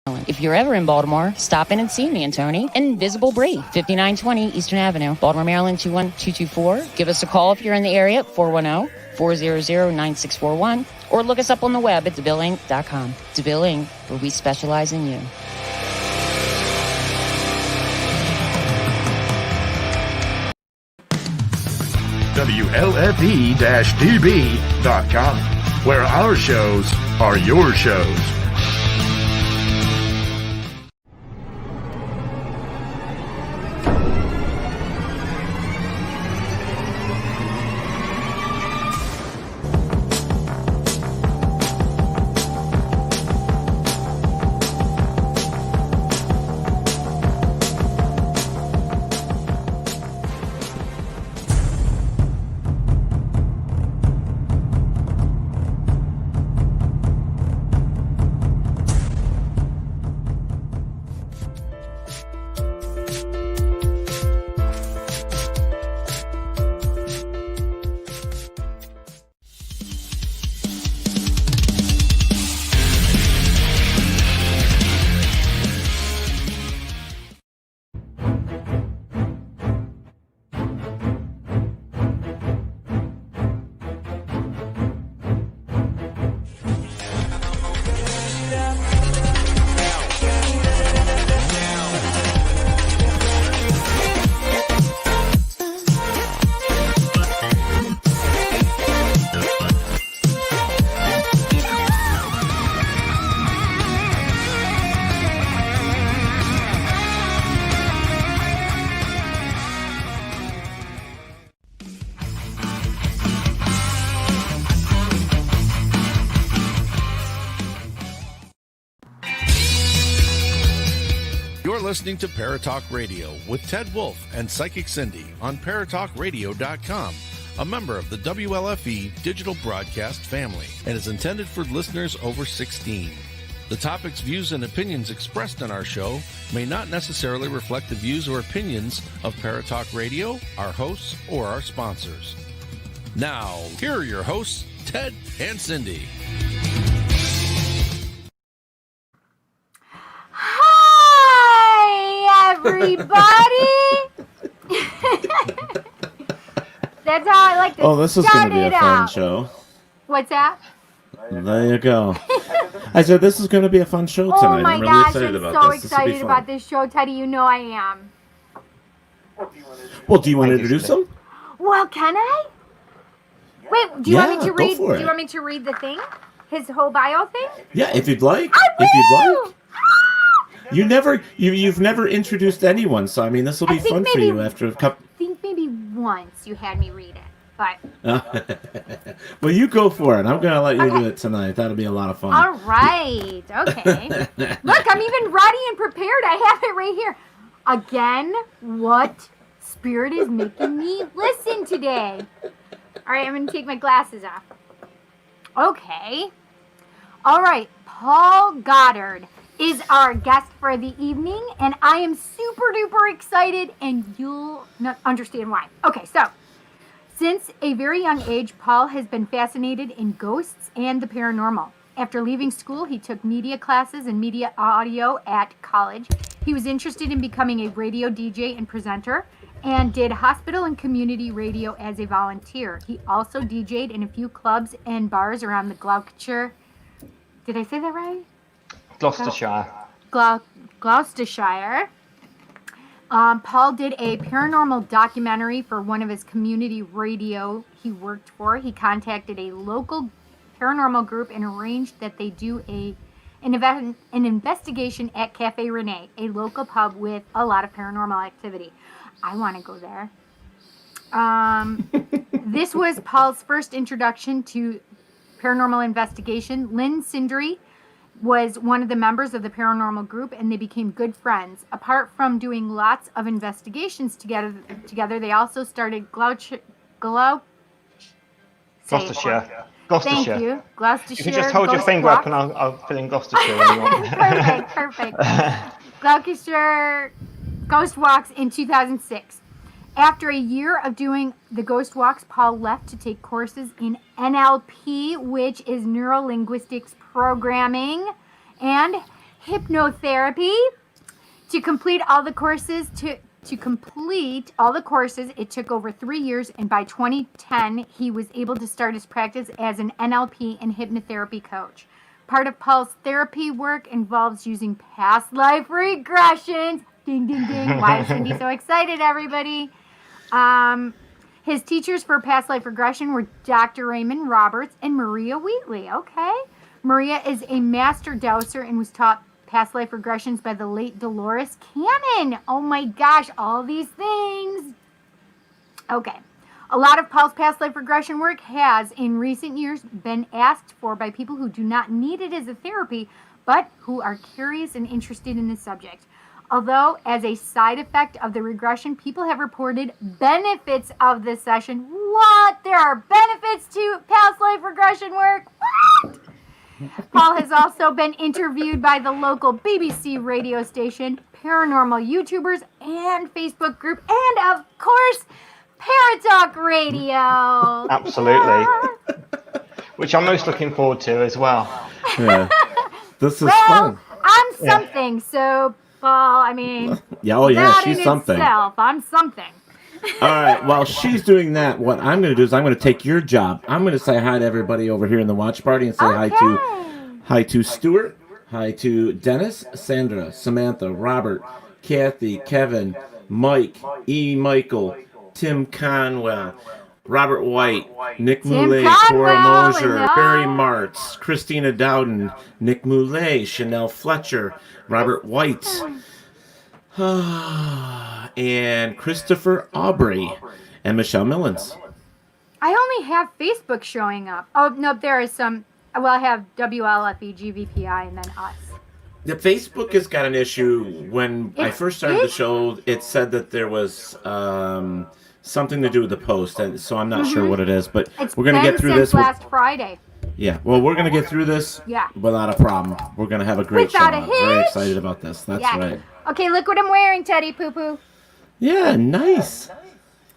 If you're ever in Baltimore, stop in and see me and Tony. Invisible Bree, 5920 Eastern Avenue, Baltimore, Maryland, 21224. Give us a call if you're in the area at 410-400-9641, or look us up on the web at DeVille.com. DeVille Inc., where we specialize in you. WLFE-DB.com, where our shows are your shows. Listening to Paratalkradio with Ted Wolf and Psychic Cindy on Paratalkradio.com, a member of the WLFE digital broadcast family, and is intended for listeners over 16. The topics, views, and opinions expressed on our show may not necessarily reflect the views or opinions of Paratalk Radio, our hosts, or our sponsors. Now, here are your hosts, Ted and Cindy. Everybody! That's how I like to start it out. Oh, this is going to be a fun show. What's that? There you go. I said this is going to be a fun show tonight. Oh my I'm really gosh, excited I'm about so this. excited about this show, Teddy. You know I am. Well, do you want to introduce them? Well, can I? Wait, do you want me to read? Go for it. Do you want me to read the thing? His whole bio thing? Yeah, if you'd like. I will! If you'd like. You've never introduced anyone, so I mean this will be fun for you after a couple. I think maybe once you had me read it, but. Well, you go for it. I'm gonna let you do it tonight. That'll be a lot of fun. All right. Okay. Look, I'm even ready and prepared. I have it right here. Again, what spirit is making me listen today? All right, I'm gonna take my glasses off. Okay. All right, Paul Goddard is our guest for the evening, and I am super duper excited, and you'll not understand why. Okay, so since a very young age, Paul has been fascinated in ghosts and the paranormal. After leaving school, he took media classes and media audio at college. He was interested in becoming a radio DJ and presenter, and did hospital and community radio as a volunteer. He also DJ'd in a few clubs and bars around the Gloucestershire. Did I say that right? Gloucestershire. Gloucestershire. Paul did a paranormal documentary for one of his community radio he worked for. He contacted a local paranormal group and arranged that they do an investigation at Café Rene, a local pub with a lot of paranormal activity. I want to go there. This was Paul's first introduction to paranormal investigation. Lyn Cinderey was one of the members of the paranormal group, and they became good friends. Apart from doing lots of investigations together, they also started Gloucestershire. Thank you. Gloucestershire. You can just hold your finger up and I'll fill in Gloucestershire when you want. Perfect. Gloucestershire Ghost Walks in 2006. After a year of doing the Ghost Walks, Paul left to take courses in NLP, which is Neuro-Linguistics Programming, and hypnotherapy. To complete all the courses, it took over 3 years, and by 2010, he was able to start his practice as an NLP and hypnotherapy coach. Part of Paul's therapy work involves using past life regressions. Ding, ding, ding. Why is Cindy so excited, everybody? His teachers for past life regression were Dr. Raymond Roberts and Maria Wheatley. Okay. Maria is a master dowser and was taught past life regressions by the late Dolores Cannon. Oh my gosh, all these things. Okay. A lot of Paul's past life regression work has, in recent years, been asked for by people who do not need it as a therapy, but who are curious and interested in the subject. Although, as a side effect of the regression, people have reported benefits of this session. What? There are benefits to past life regression work? What? Paul has also been interviewed by the local BBC radio station, paranormal YouTubers, and Facebook group, and of course, Paratalkradio. Absolutely. Which I'm most looking forward to as well. Yeah. This is fun. I'm something, so Paul, I mean, she's something. Itself, I'm something. All right, while she's doing that, what I'm going to do is I'm going to take your job. I'm going to say hi to everybody over here in the watch party and say hi to Stuart, hi to Dennis, Sandra, Samantha, Robert, Kathy, Kevin, Mike, Michael, Tim Conwell, Robert White, Nick Moulet, Cora Mosier, Barry Martz, Christina Dowden, Nick Moulet, Chanel Fletcher, Robert White, and Christopher Aubrey, and Michelle Millens. I only have Facebook showing up. Oh, no, there is some. Well, I have WLFE, G.V.P.I, and then us. The Facebook has got an issue. When I first started the show, it said that there was something to do with the post, and so I'm not sure what it is, but we're going to get through this. Last Friday. Yeah, well, we're going to get through this without a problem. We're going to have a great show. Very excited about this. That's right. Okay, look what I'm wearing, Teddy Poo Poo. Yeah, nice.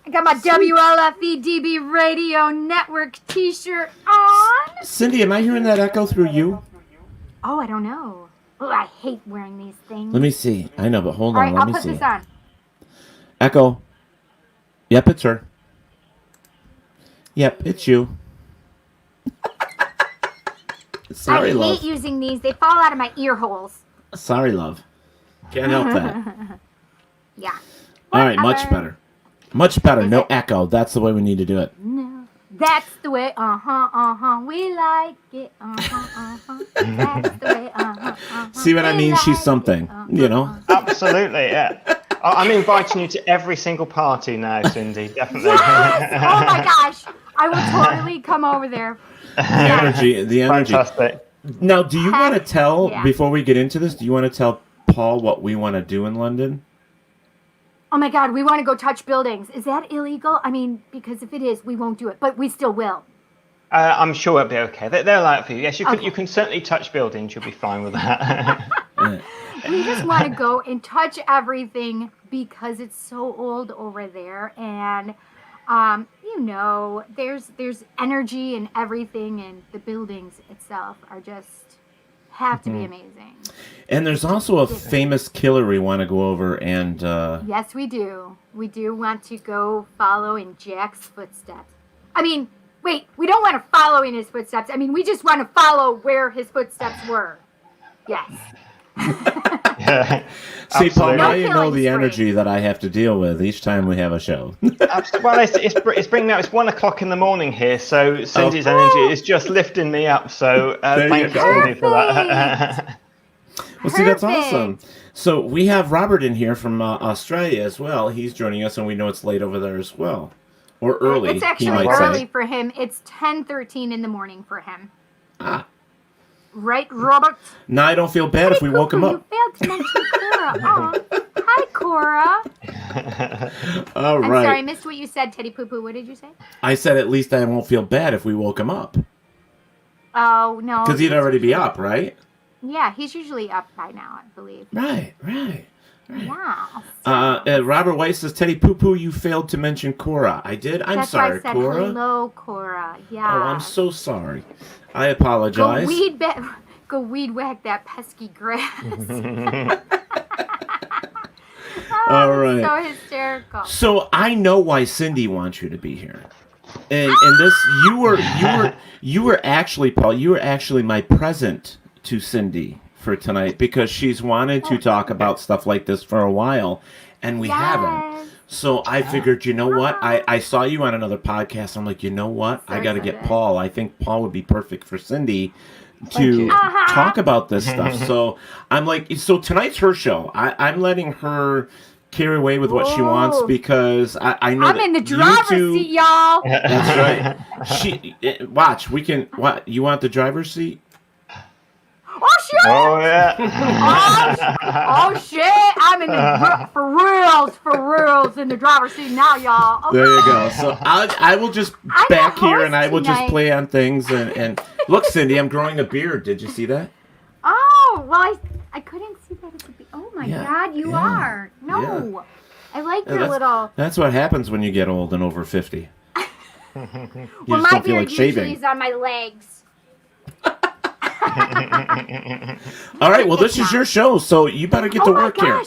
I got my WLFE DB Radio Network t-shirt on. Cindy, am I hearing that echo through you? Oh, I don't know. Oh, I hate wearing these things. Let me see. I know, but hold on. Let me see. I'll put this on. Echo. Yep, it's her. Yep, it's you. Sorry, love. I hate using these. They fall out of my ear holes. Sorry, love. Can't help that. Yeah. All right, much better. Much better. No echo. That's the way we need to do it. No. That's the way. We like it. That's the way. See what I mean? She's something. You know? Absolutely, yeah. I'm inviting you to every single party now, Cindy. Definitely. Yes! Oh my gosh. I will totally come over there. The energy. Fantastic. Now, do you want to tell, before we get into this, do you want to tell Paul what we want to do in London? Oh my God, we want to go touch buildings. Is that illegal? I mean, because if it is, we won't do it, but we still will. I'm sure it'll be okay. They're allowed for you. Yes, you can certainly touch buildings. You'll be fine with that. We just want to go and touch everything because it's so old over there, and there's energy and everything, and the buildings itself are just have to be amazing. And there's also a famous killer we want to go over, and yes, we do. We do want to go follow in Jack's footsteps. I mean, wait, we don't want to follow in his footsteps. I mean, we just want to follow where his footsteps were. Yes. See, Paul, now you know the energy that I have to deal with each time we have a show. Well, it's bringing me out. It's 1:00 in the morning here, so Cindy's energy is just lifting me up. So thank you, Cindy, for that. Well, see, that's awesome. So we have Robert in here from Australia as well. He's joining us, and we know it's late over there as well, or early. It's actually early for him. It's 10:13 in the morning for him. Ah. Right, Robert? Now I don't feel bad if we woke him up. You failed to mention Cora. Oh, hi, Cora. All right. I'm sorry, I missed what you said, Teddy Poo Poo. What did you say? I said at least I won't feel bad if we woke him up. Oh, no. Because he'd already be up, right? Yeah, he's usually up by now, I believe. Right. Yeah. Robert White says, Teddy Poo Poo, you failed to mention Cora. I did? I'm sorry, Cora. Cora. Hello, Cora. Yeah. Oh, I'm so sorry. I apologize. go weed whack that pesky grass. All right. So hysterical. So I know why Cindy wants you to be here. And this you were actually, Paul, you were actually my present to Cindy for tonight because she's wanted to talk about stuff like this for a while and we haven't. So I figured, you know what? I saw you on another podcast. I'm like, you know what? I got to get Paul. I think Paul would be perfect for Cindy to talk about this stuff. So I'm like, so tonight's her show. I'm letting her carry away with what she wants because I know I'm in the driver's seat, y'all. That's right. Watch. We can. What? You want the driver's seat? Oh shit! Oh yeah. Oh shit! I'm in the for reals in the driver's seat now, y'all. Okay. There you go. So I will just back here and I will just play on things and look, Cindy, I'm growing a beard. Did you see that? Oh well, I couldn't see that at the beginning. Oh my God, you are. No, I like your little. That's what happens when you get old and over 50. You well, just my don't feel like beard shaving. usually is on my legs. All right, well, this is your show, so you better get to work here.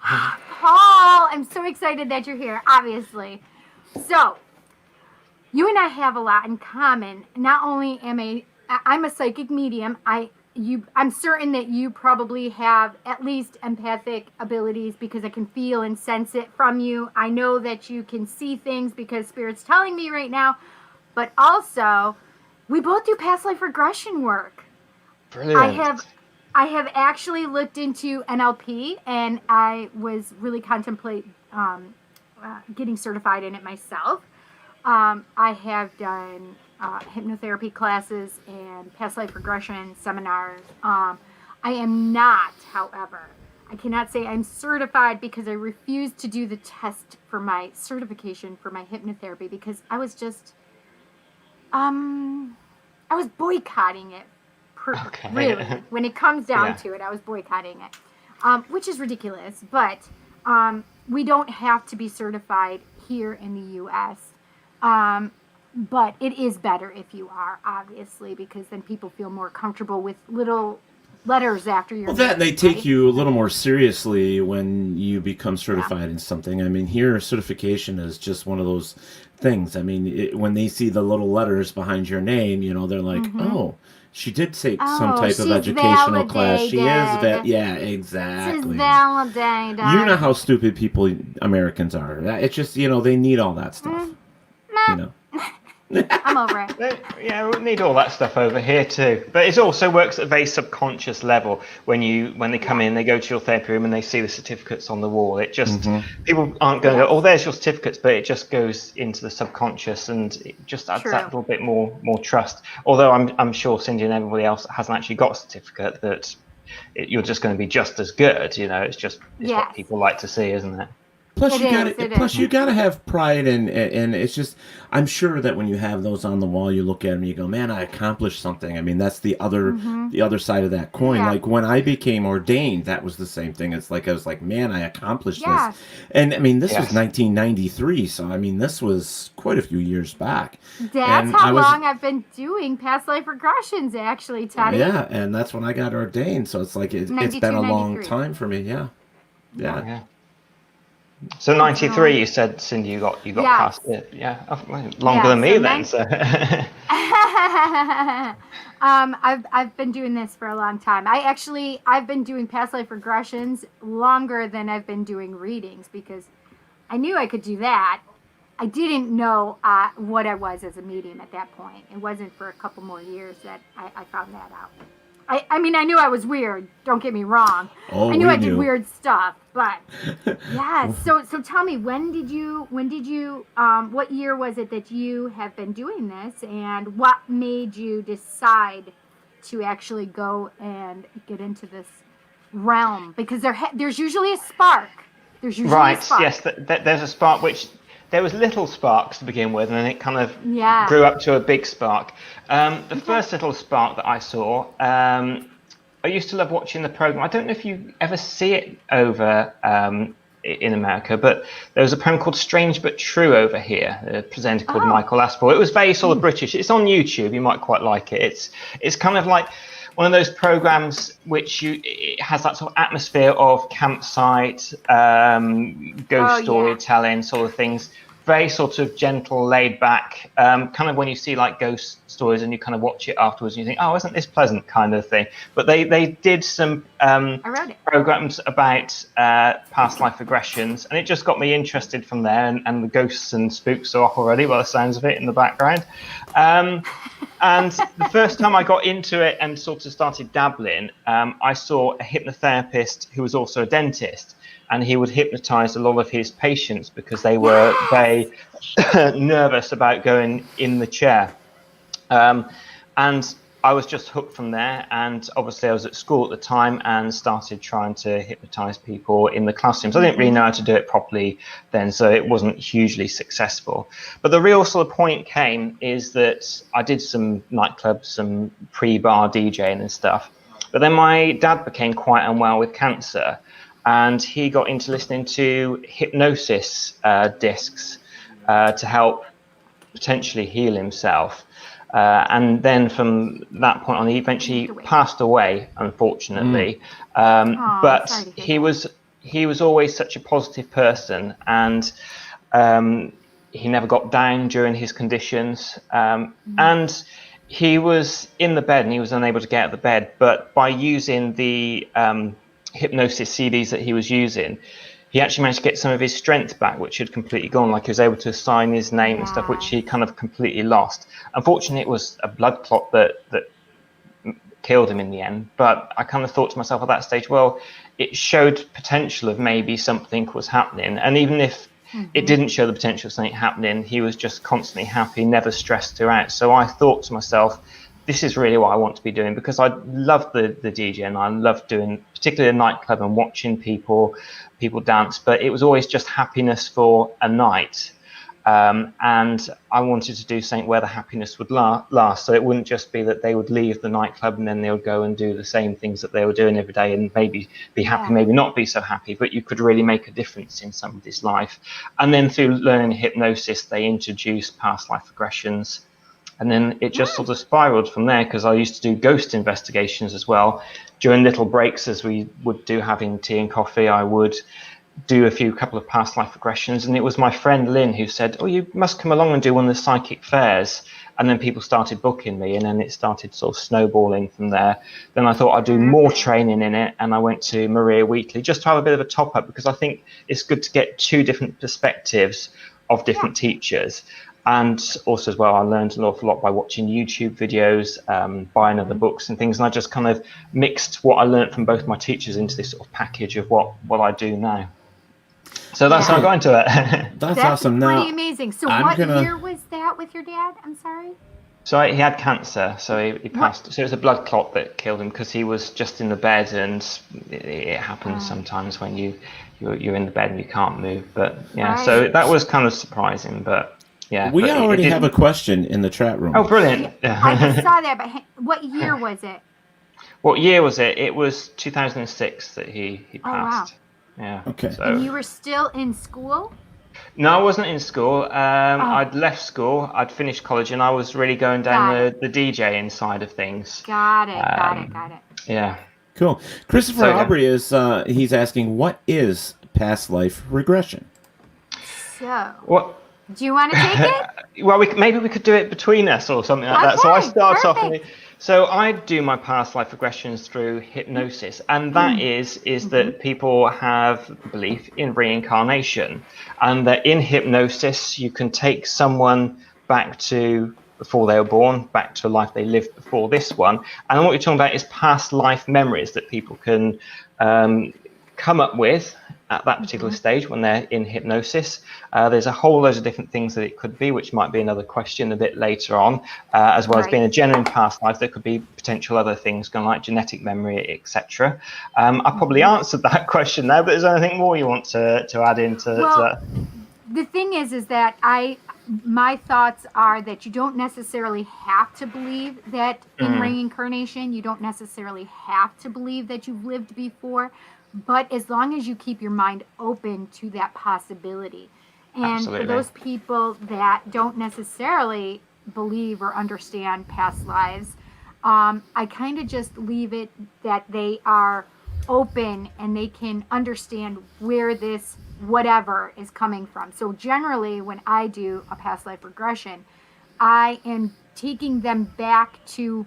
Paul, I'm so excited that you're here, obviously. So, you and I have a lot in common. Not only I'm a psychic medium, I'm certain that you probably have at least empathic abilities because I can feel and sense it from you. I know that you can see things because Spirit's telling me right now, but also, we both do past life regression work. Brilliant. I have actually looked into NLP, and I was really contemplate getting certified in it myself. I have done hypnotherapy classes and past life regression seminars. I am not, however, I cannot say I'm certified because I refused to do the test for my certification for my hypnotherapy because I was just, I was boycotting it. Really, when it comes down to it, I was boycotting it, which is ridiculous. But we don't have to be certified here in the U.S. But it is better if you are, obviously, because then people feel more comfortable with little letters after your name, they take you a little more seriously when you become certified in something. I mean, here, certification is just one of those things. I mean, when they see the little letters behind your name, they're like, oh, she did take some type of educational class. She is yeah, exactly. She's validated. You know how stupid Americans are. It's just, they need all that stuff. I'm over it. Yeah, we need all that stuff over here too. But it also works at a very subconscious level. When they come in, they go to your therapy room and they see the certificates on the wall. It just people aren't going to go, oh, there's your certificates, but it just goes into the subconscious and it just adds that little bit more trust. Although I'm sure Cindy and everybody else hasn't actually got a certificate that you're just going to be just as good. It's just what people like to see, isn't it? Plus, you gotta have pride, and it's just. I'm sure that when you have those on the wall, you look at them, and you go, "Man, I accomplished something." I mean, that's the other side of that coin. Yeah. Like when I became ordained, that was the same thing. It's like I was like, "Man, I accomplished this," and I mean, this was 1993, so I mean, this was quite a few years back. That's how long I've been doing past life regressions, actually, Teddy. Yeah, and that's when I got ordained. So it's like it's been a long time for me. Yeah. So 93, you said, Cindy, you got past it. Yeah, longer than me then. So. I've been doing this for a long time. I've been doing past life regressions longer than I've been doing readings because I knew I could do that. I didn't know what I was as a medium at that point. It wasn't for a couple more years that I found that out. I mean, I knew I was weird. Don't get me wrong. Oh, I knew I did weird stuff, but yeah. So tell me, when did you? What year was it that you have been doing this, and what made you decide to actually go and get into this realm? Because there's usually a spark. There's usually a spark. Yes. There's a spark which. There was little sparks to begin with, and then it kind of grew up to a big spark. The first little spark that I saw, I used to love watching the program. I don't know if you ever see it over in America, but there was a program called Strange But True over here, a presenter called Michael Aspel. It was very sort of British. It's on YouTube. You might quite like it. It's kind of like one of those programs which it has that sort of atmosphere of campsite, ghost storytelling sort of things. Very sort of gentle, laid back, kind of when you see like ghost stories and you kind of watch it afterwards and you think, oh, isn't this pleasant kind of thing. But they did some programs about past life regressions, and it just got me interested from there, and the ghosts and spooks are off already by the sounds of it in the background. And the first time I got into it and sort of started dabbling, I saw a hypnotherapist who was also a dentist. And he would hypnotize a lot of his patients because they were very nervous about going in the chair. And I was just hooked from there. And obviously I was at school at the time and started trying to hypnotize people in the classrooms. I didn't really know how to do it properly then, so it wasn't hugely successful. But the real sort of point came is that I did some nightclubs, some pre-bar DJing and stuff. But then my dad became quite unwell with cancer. And he got into listening to hypnosis discs to help potentially heal himself. And then from that point on, he eventually passed away, unfortunately. But he was always such a positive person, and he never got down during his conditions. And he was in the bed and he was unable to get out of the bed. But by using the hypnosis CDs that he was using, he actually managed to get some of his strength back, which had completely gone. Like he was able to sign his name and stuff, which he kind of completely lost. Unfortunately, it was a blood clot that killed him in the end. But I kind of thought to myself at that stage, well, it showed potential of maybe something was happening. And even if it didn't show the potential of something happening, he was just constantly happy, never stressed throughout. So I thought to myself, this is really what I want to be doing, because I love the DJ and I love doing particularly a nightclub and watching people dance, but it was always just happiness for a night. And I wanted to do something where the happiness would last. So it wouldn't just be that they would leave the nightclub and then they would go and do the same things that they were doing every day and maybe be happy, maybe not be so happy, but you could really make a difference in somebody's life. And then through learning hypnosis, they introduced past life regressions. And then it just sort of spiraled from there, because I used to do ghost investigations as well. During little breaks, as we would do having tea and coffee, I would do a couple of past life regressions. And it was my friend Lyn who said, oh, you must come along and do one of the psychic fairs. And then people started booking me, and then it started sort of snowballing from there. Then I thought I'd do more training in it, and I went to Maria Wheatley just to have a bit of a top up, because I think it's good to get two different perspectives of different teachers. And also as well, I learned an awful lot by watching YouTube videos, buying other books and things. And I just kind of mixed what I learned from both my teachers into this sort of package of what I do now. So that's how I got into it. That's awesome. Pretty Now, amazing. So what year was that with your dad? I'm sorry. So he had cancer, so he passed. So it was a blood clot that killed him, because he was just in the bed, and it happens sometimes when you're in the bed and you can't move. But yeah, so that was kind of surprising, but. Yeah, we already have a question in the chat room. Oh, brilliant. I just saw that, but what year was it? What year was it? It was 2006 that he passed. Wow. Yeah. Okay. So. And you were still in school? No, I wasn't in school. I'd left school. I'd finished college, and I was really going down the DJing side of things. Got it. Yeah. Cool. Christopher Aubrey is he's asking, what is past life regression? So. What? Do you want to take it? Well, maybe we could do it between us or something like that. So I start off. So I do my past life regressions through hypnosis, and that is that people have belief in reincarnation, and that in hypnosis you can take someone back to before they were born, back to a life they lived before this one. And what you're talking about is past life memories that people can come up with at that particular stage when they're in hypnosis. There's a whole load of different things that it could be, which might be another question a bit later on, as well as being a genuine past life. There could be potential other things going like genetic memory, etc. I probably answered that question now, but is there anything more you want to add into that? The thing is that my thoughts are that you don't necessarily have to believe that in reincarnation. You don't necessarily have to believe that you've lived before. But as long as you keep your mind open to that possibility. And for those people that don't necessarily believe or understand past lives, I kind of just leave it that they are open and they can understand where this whatever is coming from. So generally, when I do a past life regression, I am taking them back to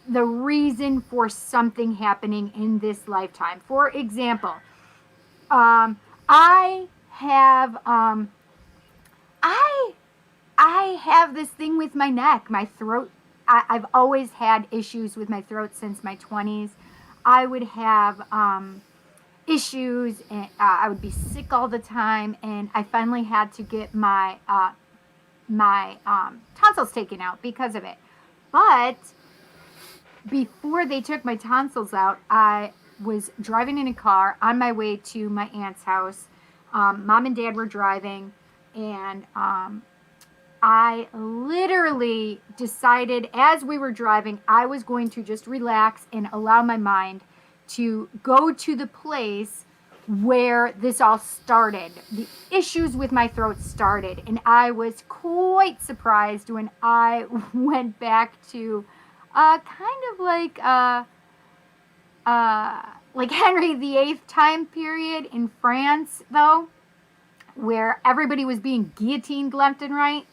the reason for something happening in this lifetime. For example, I have I have this thing with my neck, my throat. I've always had issues with my throat since my 20s. I would have issues, and I would be sick all the time, and I finally had to get my tonsils taken out because of it. But before they took my tonsils out, I was driving in a car on my way to my aunt's house. Mom and Dad were driving, and I literally decided as we were driving, I was going to just relax and allow my mind to go to the place where this all started. The issues with my throat started, and I was quite surprised when I went back to kind of like Henry VIII time period in France, though, where everybody was being guillotined left and right.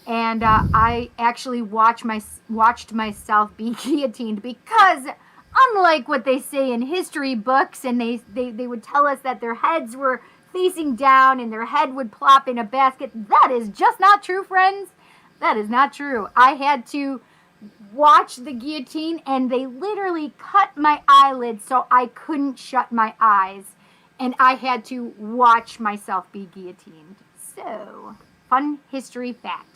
And I actually watched myself be guillotined because, unlike what they say in history books, and they would tell us that their heads were facing down and their head would plop in a basket, that is just not true, friends. That is not true. I had to watch the guillotine, and they literally cut my eyelids so I couldn't shut my eyes, and I had to watch myself be guillotined. So, fun history fact.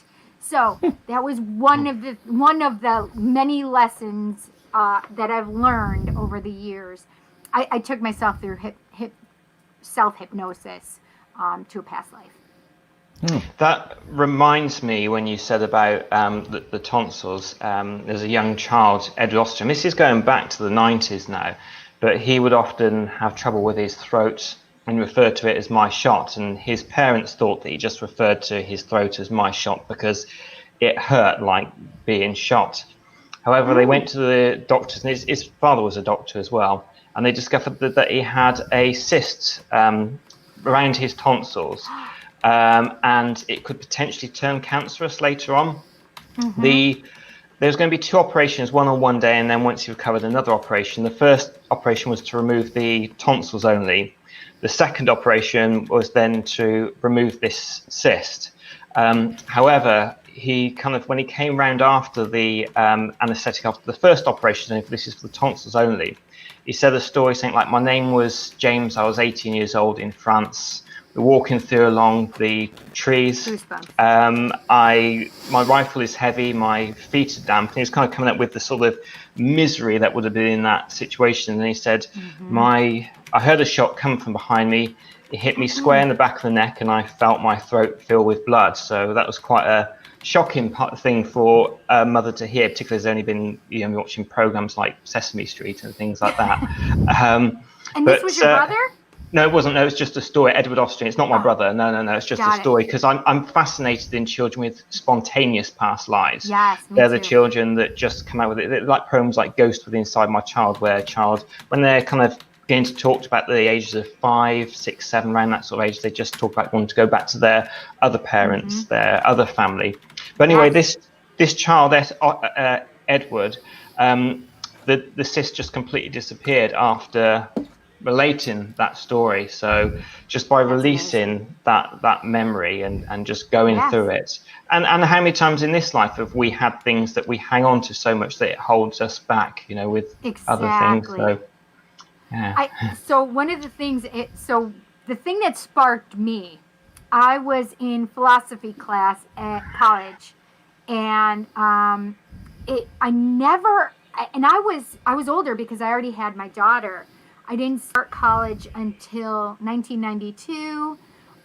So that was one of the many lessons that I've learned over the years. I took myself through self-hypnosis to a past life. That reminds me when you said about the tonsils. There's a young child, Edward Ostrom. This is going back to the 90s now, but he would often have trouble with his throat and referred to it as my shot, and his parents thought that he just referred to his throat as my shot because it hurt like being shot. However, they went to the doctors, and his father was a doctor as well, and they discovered that he had a cyst around his tonsils, and it could potentially turn cancerous later on. There was going to be 2 operations, one on one day, and then once he recovered, another operation. The first operation was to remove the tonsils only. The second operation was then to remove this cyst. However, when he came round after the anaesthetic, after the first operation, and this is for the tonsils only, he said a story saying, like, my name was James, I was 18 years old in France. We're walking through along the trees. My rifle is heavy, my feet are damp. And he was kind of coming up with the sort of misery that would have been in that situation. And he said, I heard a shot come from behind me. It hit me square in the back of the neck, and I felt my throat fill with blood. So that was quite a shocking thing for a mother to hear, particularly as only been watching programs like Sesame Street and things like that. And this was your brother? No, it wasn't. No, it's just a story. Edward Ostrom. It's not my brother. No. It's just a story, because I'm fascinated in children with spontaneous past lives. Yes, they're the children that just come out with it. They're like poems like Ghost Within Inside My Child, where a child, when they're kind of beginning to talk about the ages of 5, 6, 7, around that sort of age, they just talk about wanting to go back to their other parents, their other family. But anyway, this child, Edward, the cyst just completely disappeared after relating that story. So just by releasing that memory and just going through it, and how many times in this life have we had things that we hang on to so much that it holds us back, with other things. So so one of the things, the thing that sparked me, I was in philosophy class at college, and I was older because I already had my daughter. I didn't start college until 1992,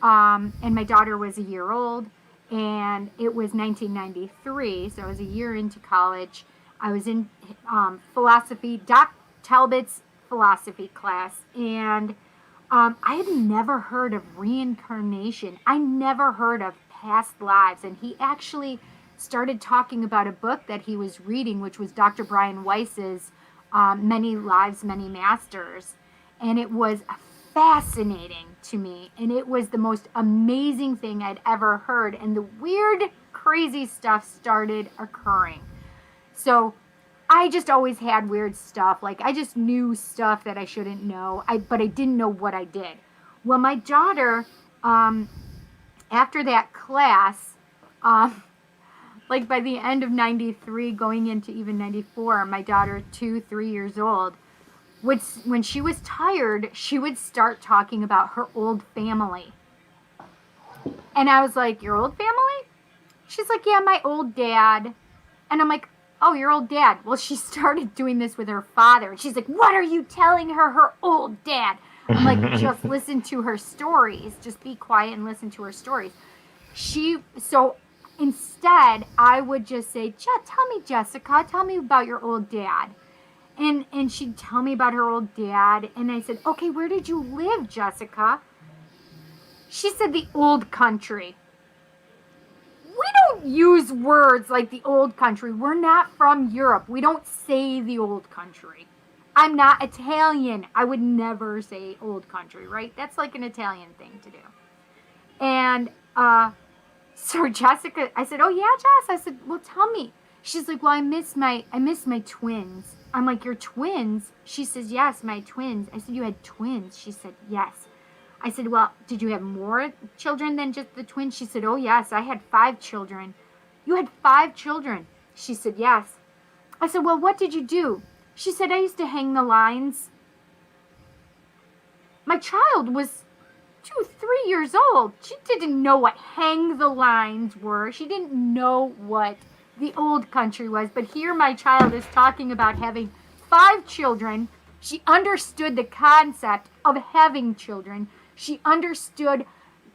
and my daughter was a year old, and it was 1993, so I was a year into college. I was in philosophy, Doc Talbot's philosophy class, and I had never heard of reincarnation. I never heard of past lives, and he actually started talking about a book that he was reading, which was Dr. Brian Weiss's Many Lives, Many Masters. And it was fascinating to me. And it was the most amazing thing I'd ever heard. And the weird, crazy stuff started occurring. So I just always had weird stuff. Like, I just knew stuff that I shouldn't know, but I didn't know what I did. Well, my daughter, after that class, like by the end of 93, going into even 94, my daughter, 2-3 years old, when she was tired, she would start talking about her old family. And I was like, your old family? She's like, yeah, my old dad. And I'm like, oh, your old dad. Well, she started doing this with her father. And she's like, what are you telling her old dad? I'm like, just listen to her stories. Just be quiet and listen to her stories. So instead, I would just say, tell me, Jessica, tell me about your old dad. And she'd tell me about her old dad. And I said, okay, where did you live, Jessica? She said, the old country. We don't use words like the old country. We're not from Europe. We don't say the old country. I'm not Italian. I would never say old country, right? That's like an Italian thing to do. And so Jessica, I said, oh yeah, Jess. I said, well, tell me. She's like, well, I miss my twins. I'm like, your twins? She says, yes, my twins. I said, you had twins? She said, yes. I said, well, did you have more children than just the twins? She said, oh, yes, I had 5 children. You had 5 children? She said, yes. I said, well, what did you do? She said, I used to hang the lines. My child was 2-3 years old. She didn't know what hang the lines were. She didn't know what the old country was. But here my child is talking about having 5 children. She understood the concept of having children. She understood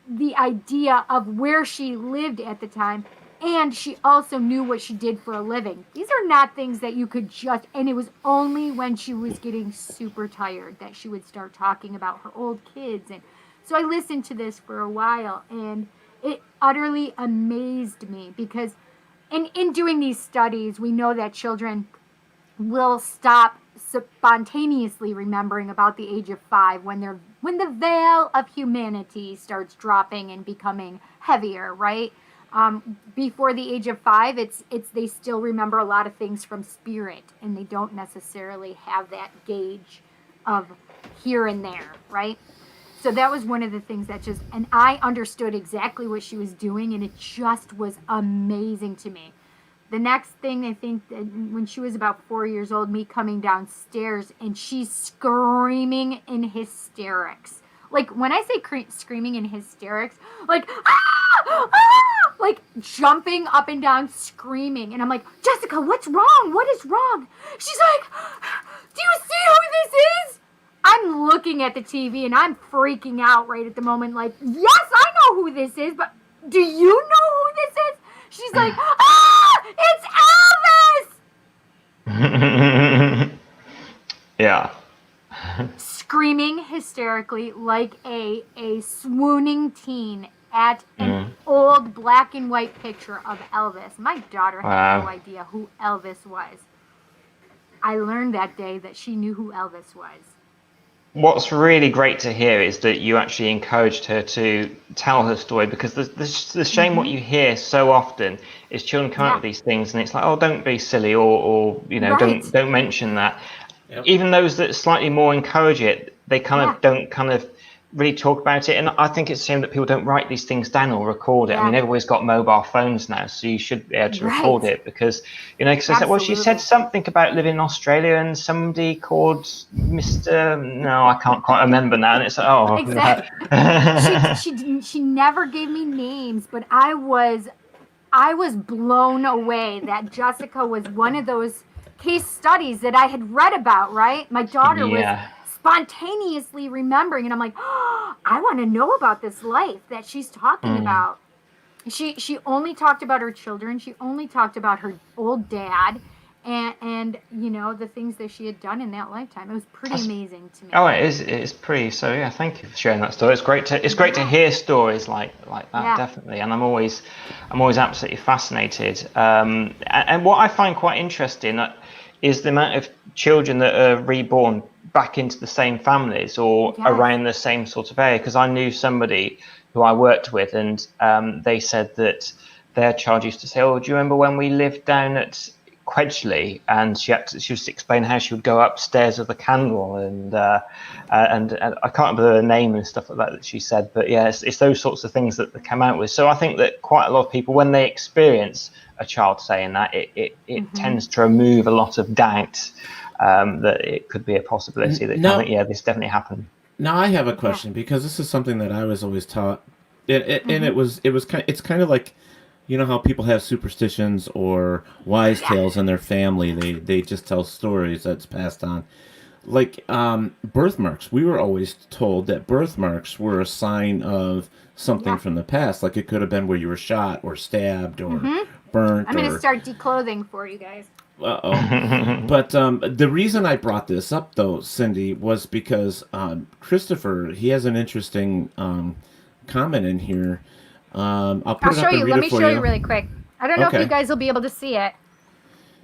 the idea of where she lived at the time, and she also knew what she did for a living. These are not things that you could just, and it was only when she was getting super tired that she would start talking about her old kids. And so I listened to this for a while, and it utterly amazed me because in doing these studies, we know that children will stop spontaneously remembering about the age of 5 when the veil of humanity starts dropping and becoming heavier, right? Before the age of 5, it's they still remember a lot of things from spirit, and they don't necessarily have that gauge of here and there, right? So that was one of the things that and I understood exactly what she was doing, and it just was amazing to me. The next thing, I think, when she was about 4 years old, me coming downstairs, and she's screaming in hysterics. Like, when I say screaming in hysterics, like, ah! Ah! Like, jumping up and down, screaming. And I'm like, Jessica, what's wrong? What is wrong? She's like, do you see who this is? I'm looking at the TV, and I'm freaking out right at the moment. Like, yes, I know who this is, but do you know who this is? She's like, ah, it's Elvis! Yeah. Screaming hysterically like a swooning teen at an old black and white picture of Elvis. My daughter had no idea who Elvis was. I learned that day that she knew who Elvis was. What's really great to hear is that you actually encouraged her to tell her story, because the shame what you hear so often is children come up with these things and it's like, oh, don't be silly, or you know, don't mention that. Yep. Even those that slightly more encourage it, they kind of don't kind of really talk about it. And I think it's a shame that people don't write these things down or record it. I mean, everybody's got mobile phones now, so you should be able to record it, because, you know, because I said, well, she said something about living in Australia and somebody called Mr. No, I can't quite remember now. And it's like, oh. Exactly. she never gave me names, but I was blown away that Jessica was one of those case studies that I had read about, right? My daughter was spontaneously remembering, and I'm like, oh, I want to know about this life that she's talking about. She only talked about her children. She only talked about her old dad, and you know, the things that she had done in that lifetime. It was pretty amazing to me. Oh, it's pretty. So yeah, thank you for sharing that story. It's great to hear stories like that, definitely. And I'm always absolutely fascinated. And what I find quite interesting is the amount of children that are reborn back into the same families or around the same sort of area. Because I knew somebody who I worked with, and they said that their child used to say, "Oh, do you remember when we lived down at Quedgeley?" And she was to explain how she would go upstairs with a candle, and I can't remember her name and stuff like that she said, but yeah, it's those sorts of things that they come out with. So I think that quite a lot of people, when they experience a child saying that, it tends to remove a lot of doubt that it could be a possibility that this definitely happened. Now I have a question, because this is something that I was always taught, and it's kind of like, you know how people have superstitions or wise tales in their family. They just tell stories that's passed on. Like birthmarks. We were always told that birthmarks were a sign of something from the past. Like it could have been where you were shot or stabbed or burnt. I'm going to start declothing for you guys. Uh-oh. But the reason I brought this up, though, Cindy, was because Christopher, he has an interesting comment in here. I'll show you. Let me show you really quick. I don't know if you guys will be able to see it,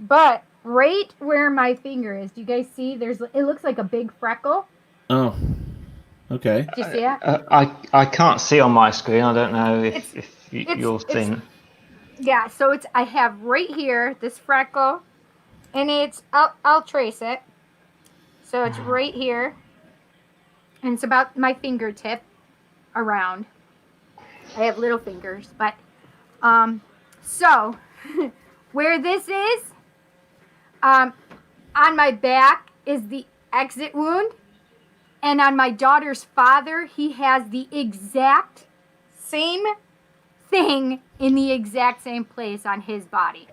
but right where my finger is, do you guys see? It looks like a big freckle. Oh, okay. Do you see it? I can't see on my screen. I don't know if you're seeing. Yeah. So I have right here this freckle, and I'll trace it. So it's right here, and it's about my fingertip around. I have little fingers, but so where this is, on my back is the exit wound, and on my daughter's father, he has the exact same thing in the exact same place on his body.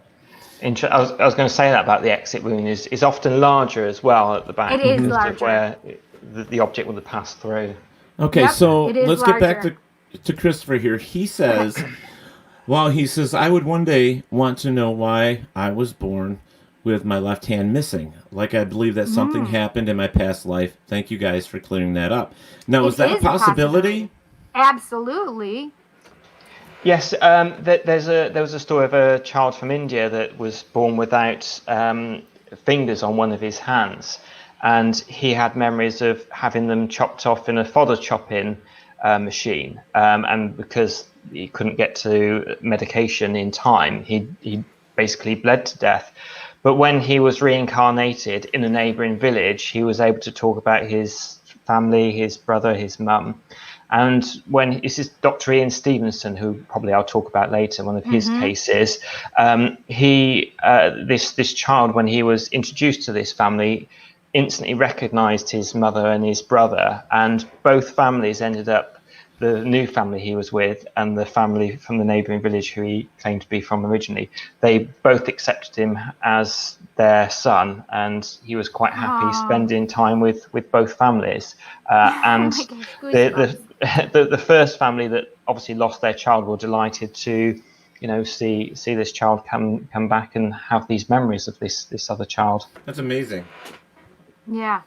I was going to say that about the exit wound is often larger as well at the back. It is larger. Where the object would have passed through. Okay, so let's get back to Christopher here. He says, I would one day want to know why I was born with my left hand missing. Like I believe that something happened in my past life. Thank you guys for clearing that up. Now, is that a possibility? Absolutely. Yes, there was a story of a child from India that was born without fingers on one of his hands, and he had memories of having them chopped off in a fodder chopping machine, and because he couldn't get to medication in time, he basically bled to death. But when he was reincarnated in a neighbouring village, he was able to talk about his family, his brother, his mum. And this is Dr. Ian Stevenson, who probably I'll talk about later, one of his cases. This child, when he was introduced to this family, instantly recognised his mother and his brother, and both families ended up, the new family he was with and the family from the neighbouring village who he claimed to be from originally, they both accepted him as their son, and he was quite happy spending time with both families. And the first family that obviously lost their child were delighted to, see this child come back and have these memories of this other child. That's amazing. Yeah.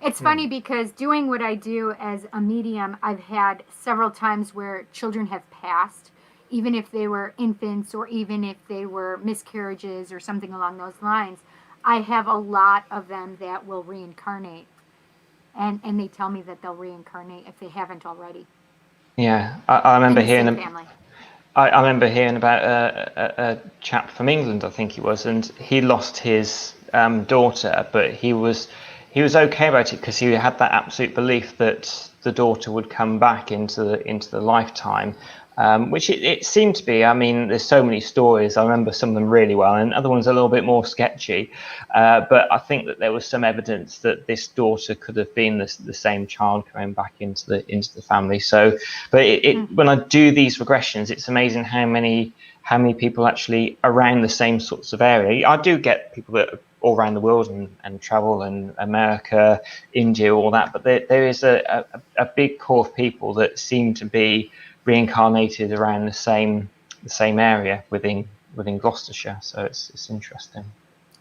It's funny because doing what I do as a medium, I've had several times where children have passed, even if they were infants or even if they were miscarriages or something along those lines. I have a lot of them that will reincarnate, and they tell me that they'll reincarnate if they haven't already. Yeah, I remember hearing I remember hearing about a chap from England, I think he was, and he lost his daughter, but he was okay about it because he had that absolute belief that the daughter would come back into the lifetime, which it seemed to be. I mean, there's so many stories. I remember some of them really well, and other ones a little bit more sketchy. But I think that there was some evidence that this daughter could have been the same child coming back into the family. So, but when I do these regressions, it's amazing how many people actually around the same sorts of area. I do get people that are all around the world and travel, and America, India, all that. But there is a big core of people that seem to be reincarnated around the same area within Gloucestershire. So it's interesting.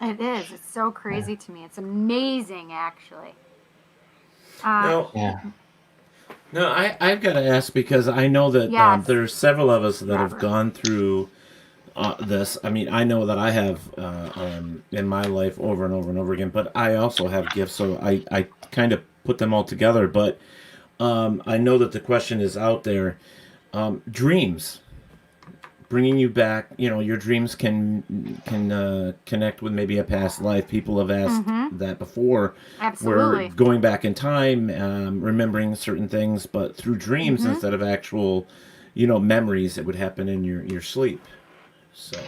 It is. It's so crazy to me. It's amazing, actually. No, Yeah. no, I've got to ask because I know that Yes. there's several of us that have Robert. gone through this. I mean, I know that I have in my life over and over and over again, but I also have gifts, so I kind of put them all together. But I know that the question is out there. Dreams. Bringing you back, your dreams can connect with maybe a past life. People have asked that before. Absolutely. We're going back in time, remembering certain things, but through dreams instead of actual, memories that would happen in your sleep. So.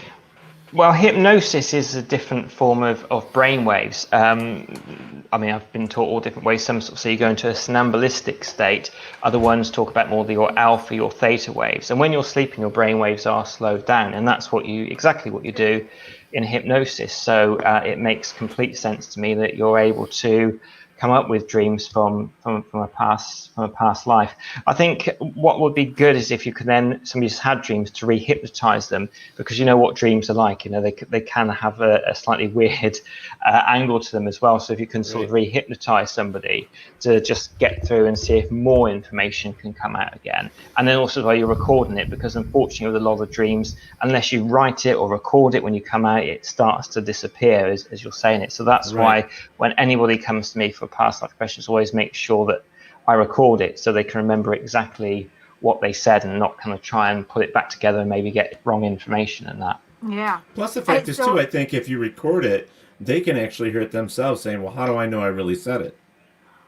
Well, hypnosis is a different form of brainwaves. I mean, I've been taught all different ways. Some sort of say you go into a somnambulistic state. Other ones talk about more your alpha, your theta waves. And when you're sleeping, your brainwaves are slowed down, and that's exactly what you do in hypnosis. So it makes complete sense to me that you're able to come up with dreams from a past life. I think what would be good is if you could then, somebody's had dreams, to re-hypnotize them, because you know what dreams are like. They can have a slightly weird angle to them as well. So if you can sort of re-hypnotize somebody to just get through and see if more information can come out again, and then also while you're recording it, because unfortunately with a lot of dreams, unless you write it or record it when you come out, it starts to disappear as you're saying it. So that's why when anybody comes to me for past life questions, always make sure that I record it so they can remember exactly what they said and not kind of try and put it back together and maybe get wrong information and that. Yeah. Plus the fact is too, I think if you record it, they can actually hear it themselves saying, well, how do I know I really said it?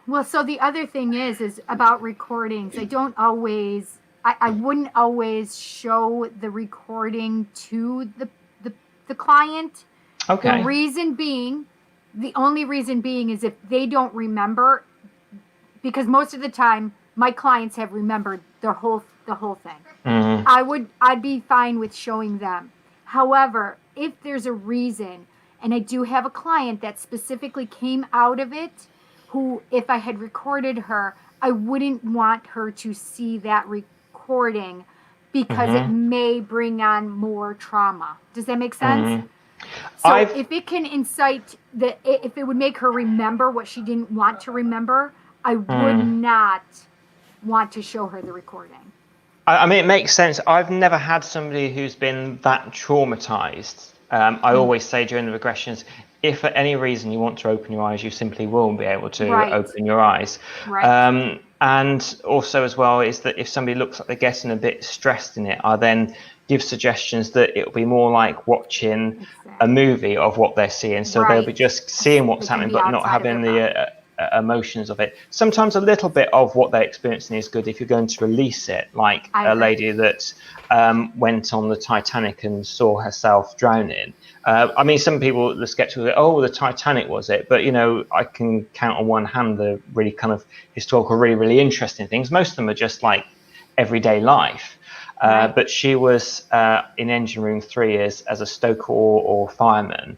Well, so the other thing is about recordings. I wouldn't always show the recording to the client. Okay. The only reason being is if they don't remember, because most of the time my clients have remembered the whole thing. I'd be fine with showing them. However, if there's a reason, and I do have a client that specifically came out of it, who, if I had recorded her, I wouldn't want her to see that recording because it may bring on more trauma. Does that make sense? So if it can incite if it would make her remember what she didn't want to remember, I would not want to show her the recording. I mean, it makes sense. I've never had somebody who's been that traumatized. I always say during the regressions, if for any reason you want to open your eyes, you simply will be able to open your eyes. Right. And also as well is that if somebody looks like they're getting a bit stressed in it, I then give suggestions that it'll be more like watching a movie of what they're seeing. So they'll be just seeing what's happening, but not having the emotions of it. Sometimes a little bit of what they're experiencing is good if you're going to release it, like a lady that went on the Titanic and saw herself drowning. I mean, some people, the skeptical, the Titanic was it? But, I can count on one hand the really kind of historical, really, really interesting things. Most of them are just like everyday life. But she was in engine room 3 years as a stoker or fireman.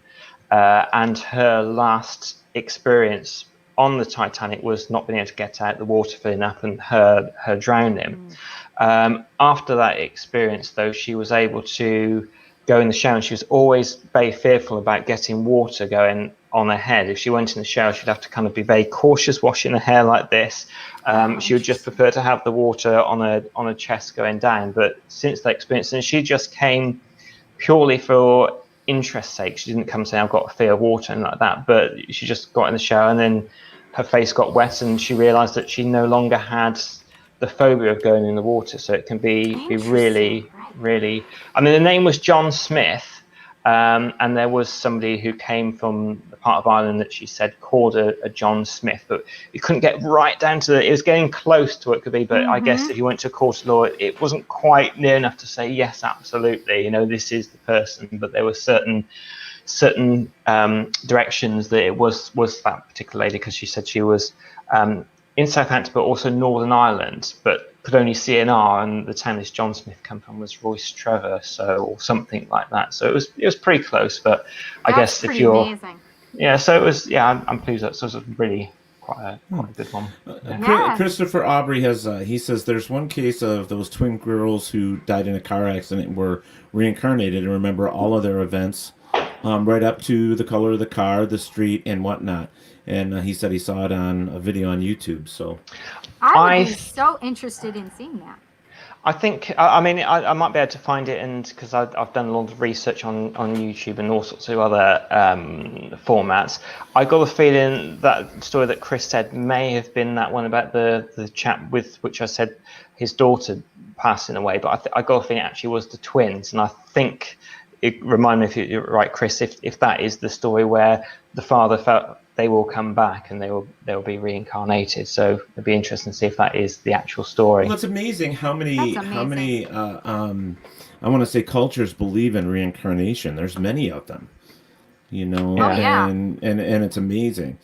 And her last experience on the Titanic was not being able to get out, the water filling up and her drowning. After that experience, though, she was able to go in the shower, and she was always very fearful about getting water going on her head. If she went in the shower, she'd have to kind of be very cautious washing her hair like this. She would just prefer to have the water on her chest going down. But since that experience, and she just came purely for interest's sake. She didn't come saying, I've got a fear of water and like that, but she just got in the shower, and then her face got wet, and she realized that she no longer had the phobia of going in the water. So it can be really, really, I mean, the name was John Smith, and there was somebody who came from the part of Ireland that she said called a John Smith, but you couldn't get right down to it was getting close to what it could be, but I guess if you went to a court of law, it wasn't quite near enough to say, yes, absolutely, this is the person, but there were certain directions that it was that particular lady, because she said she was in Southampton, but also Northern Ireland, but could only see an R, and the town this John Smith come from was Royce Trevor, or something like that. So it was pretty close, but I guess if you're amazing. So it was. I'm pleased that was really quite a good one. Christopher Aubrey has he says there's one case of those twin girls who died in a car accident and were reincarnated and remember all of their events right up to the color of the car, the street, and whatnot. And he said he saw it on a video on YouTube. So I would be so interested in seeing that. I think, I mean, I might be able to find it, and because I've done a lot of research on YouTube and all sorts of other formats. I got the feeling that story that Chris said may have been that one about the chap with which I said his daughter passing away, but I got the feeling it actually was the twins, and I think it remind me if you're right, Chris, if that is the story where the father felt they will come back and they will be reincarnated. So it'd be interesting to see if that is the actual story. Well, it's amazing how many I want to say cultures believe in reincarnation. There's many of them, you know, and it's amazing.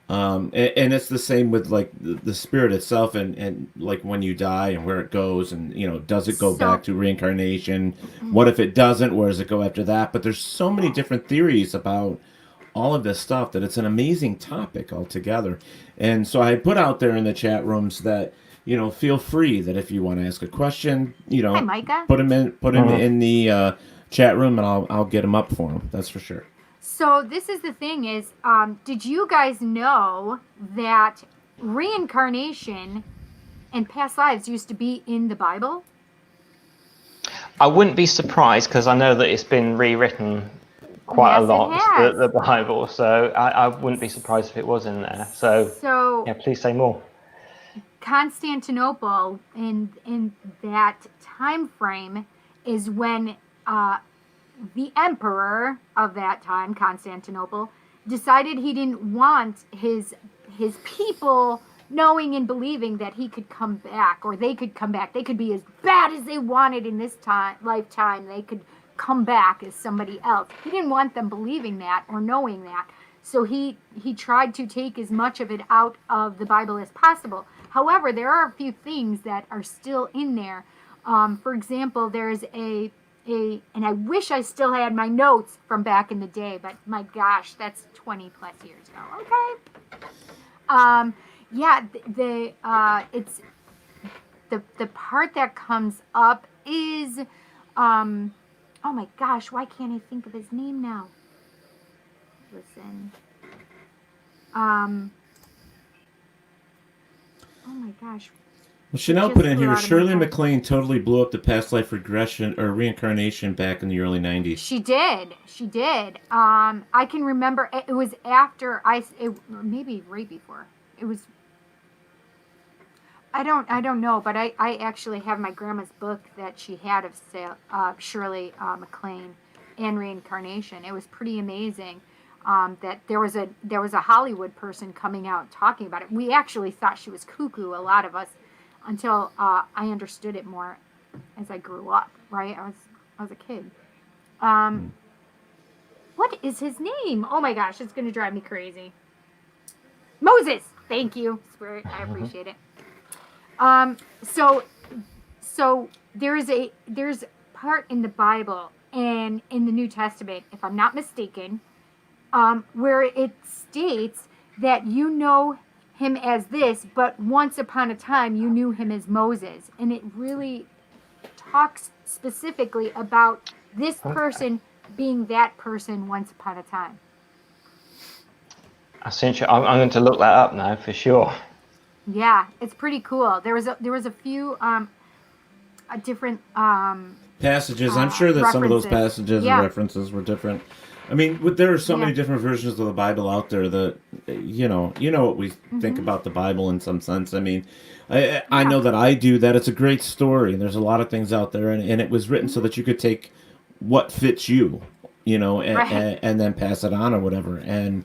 And it's the same with like the spirit itself and like when you die and where it goes and, you know, does it go back to reincarnation? What if it doesn't? Where does it go after that? But there's so many different theories about all of this stuff that it's an amazing topic altogether. And so I put out there in the chat rooms that, you know, feel free that if you want to ask a question, you know, put them in the chat room and I'll get them up for them. That's for sure. So this is the thing is, did you guys know that reincarnation and past lives used to be in the Bible? I wouldn't be surprised because I know that it's been rewritten quite a lot, the Bible. So I wouldn't be surprised if it was in there. So yeah, please say more. Constantinople in that time frame is when the emperor of that time, Constantinople, decided he didn't want his people knowing and believing that he could come back, or they could come back. They could be as bad as they wanted in this lifetime. They could come back as somebody else. He didn't want them believing that or knowing that. So he tried to take as much of it out of the Bible as possible. However, there are a few things that are still in there. For example, there's and I wish I still had my notes from back in the day, but my gosh, that's 20 plus years ago. Okay. It's the part that comes up is, oh my gosh, why can't I think of his name now? Listen. Oh my gosh. Well, Chanel put in here, Shirley MacLaine totally blew up the past life regression or reincarnation back in the early 90s. She did. I can remember, it was after, maybe right before. It was, I don't know, but I actually have my grandma's book that she had of Shirley MacLaine and reincarnation. It was pretty amazing. That there was a Hollywood person coming out talking about it. We actually thought she was cuckoo, a lot of us, until I understood it more as I grew up. Right, I was a kid. What is his name? Oh my gosh, it's gonna drive me crazy. Moses. Thank you, Spirit. I appreciate it. So there's part in the Bible and in the New Testament, if I'm not mistaken, where it states that you know him as this, but once upon a time you knew him as Moses. And it really talks specifically about this person being that person once upon a time. I'm going to look that up now for sure. Yeah, it's pretty cool. There was a few different passages. I'm sure that some of those passages and references were different. I mean, there are so many different versions of the Bible out there that, you know what we think about the Bible in some sense. I mean, I know that I do, that it's a great story. And there's a lot of things out there. And it was written so that you could take what fits you, and then pass it on or whatever. And,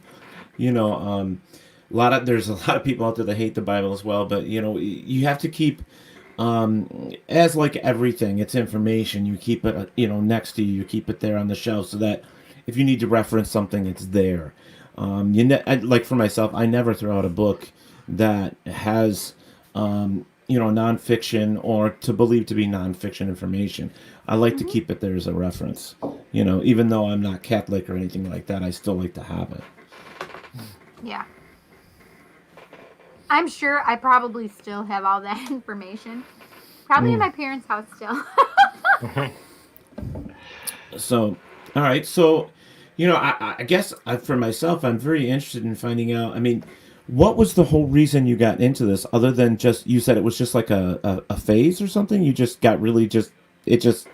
there's a lot of people out there that hate the Bible as well. But, you have to keep, as like everything, it's information. You keep it, next to you. You keep it there on the shelf so that if you need to reference something, it's there. Like for myself, I never throw out a book that has, nonfiction or to believe to be nonfiction information. I like to keep it there as a reference. Even though I'm not Catholic or anything like that, I still like to have it. Yeah. I'm sure I probably still have all that information. Probably in my parents' house still. So, all right. So, I guess for myself, I'm very interested in finding out. I mean, what was the whole reason you got into this, other than just you said it was just like a phase or something? You just got really it just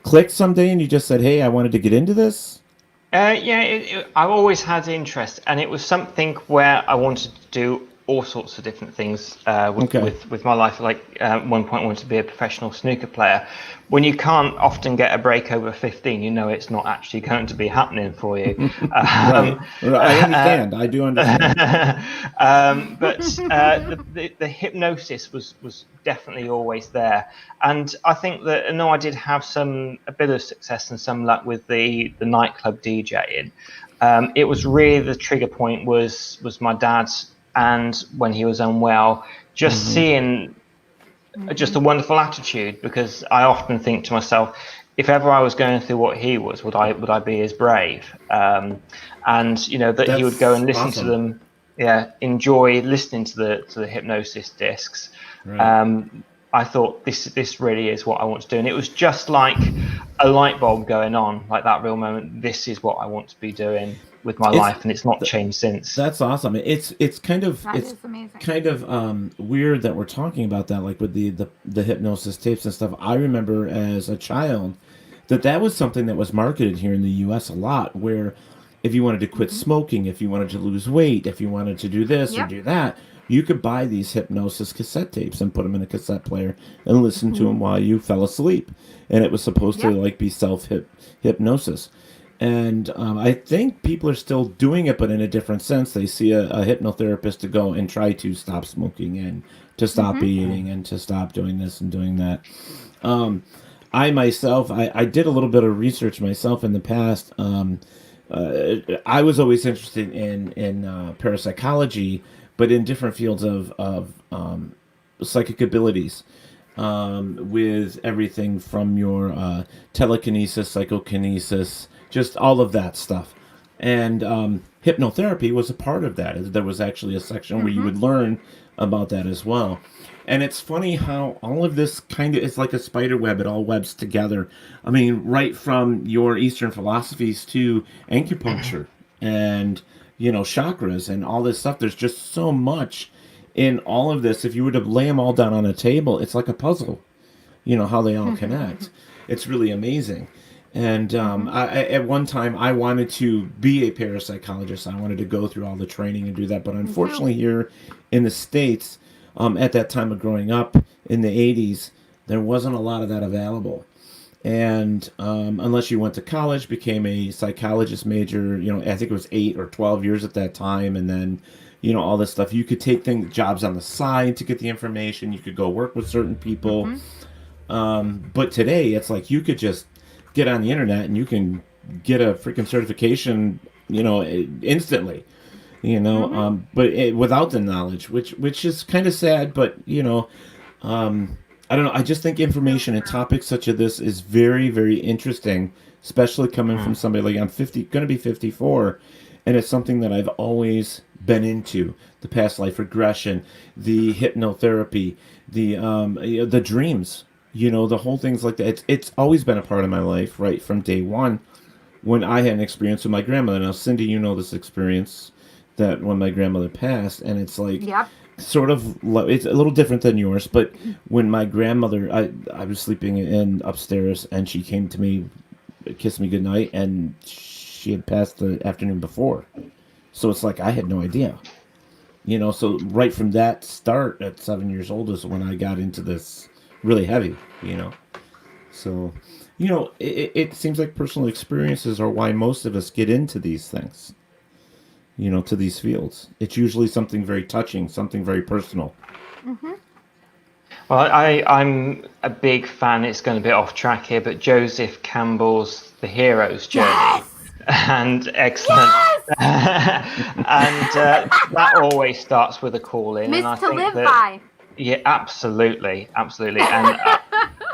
clicked someday, and you just said, "Hey, I wanted to get into this." I've always had interest, and it was something where I wanted to do all sorts of different things with my life. Like one point, I wanted to be a professional snooker player. When you can't often get a break over 15, it's not actually going to be happening for you. Right. I understand. I do understand. But the hypnosis was definitely always there, and I think that I did have a bit of success and some luck with the nightclub DJing. It was really the trigger point was my dad's, and when he was unwell, just seeing just a wonderful attitude, because I often think to myself, if ever I was going through what he was, would I be as brave? And that he would go and listen to them, enjoy listening to the hypnosis discs. Right. I thought this really is what I want to do, and it was just like a light bulb going on, like that real moment. This is what I want to be doing with my life, and it's not changed since. That's awesome. It's kind of amazing. Kind of weird that we're talking about that, like with the hypnosis tapes and stuff. I remember as a child that was something that was marketed here in the U.S. a lot, where if you wanted to quit smoking, if you wanted to lose weight, if you wanted to do this or do that, you could buy these hypnosis cassette tapes and put them in a cassette player and listen to them while you fell asleep. And it was supposed to like be hypnosis. And I think people are still doing it, but in a different sense. They see a hypnotherapist to go and try to stop smoking and to stop eating and to stop doing this and doing that. I myself, I did a little bit of research myself in the past. I was always interested in parapsychology, but in different fields of psychic abilities, with everything from your telekinesis, psychokinesis, just all of that stuff. And hypnotherapy was a part of that. There was actually a section where you would learn about that as well. And it's funny how all of this kind of is like a spider web. It all webs together. I mean, right from your Eastern philosophies to acupuncture and, chakras and all this stuff. There's just so much in all of this. If you were to lay them all down on a table, it's like a puzzle, how they all connect. It's really amazing. And at one time, I wanted to be a parapsychologist. I wanted to go through all the training and do that. But unfortunately, here in the States, at that time of growing up in the 80s, there wasn't a lot of that available. And unless you went to college, became a psychologist major, I think it was 8 or 12 years at that time. And then, all this stuff. You could take jobs on the side to get the information. You could go work with certain people. But today, it's like you could just get on the internet and you can get a freaking certification, instantly. But without the knowledge, which is kind of sad, but I don't know. I just think information and topics such as this is very, very interesting, especially coming from somebody like I'm going to be 54, and it's something that I've always been into: the past life regression, the hypnotherapy, the dreams. The whole thing's like that. It's always been a part of my life, right from day one, when I had an experience with my grandmother. Now, Cindy, this experience that when my grandmother passed, and it's like sort of, it's a little different than yours, but when my grandmother, I was sleeping in upstairs, and she came to me, kissed me goodnight, and she had passed the afternoon before. So it's like I had no idea. So right from that start at 7 years old is when I got into this really heavy, So, it seems like personal experiences are why most of us get into these things, to these fields. It's usually something very touching, something very personal. Well, I'm a big fan. It's going to be off track here, but Joseph Campbell's The Hero's Journey. And excellent. And that always starts with a call in. Myth to live by. Yeah, absolutely. And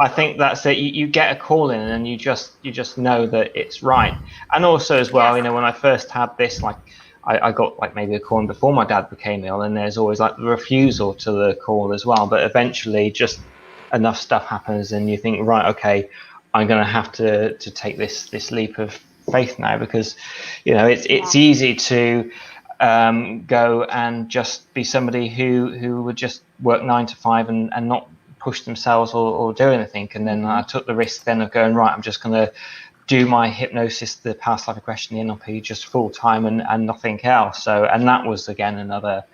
I think that's it. You get a call in, and you just know that it's right. And also as well, when I first had this, like I got like maybe a call in before my dad became ill, and there's always like the refusal to the call as well. But eventually, just enough stuff happens, and you think, right, okay, I'm going to have to take this leap of faith now, because it's easy to go and just be somebody who would just work 9 to 5 and not push themselves or do anything. And then I took the risk then of going, right, I'm just going to do my hypnosis, the past life regression, the NLP, just full time and nothing else. So, and that was again another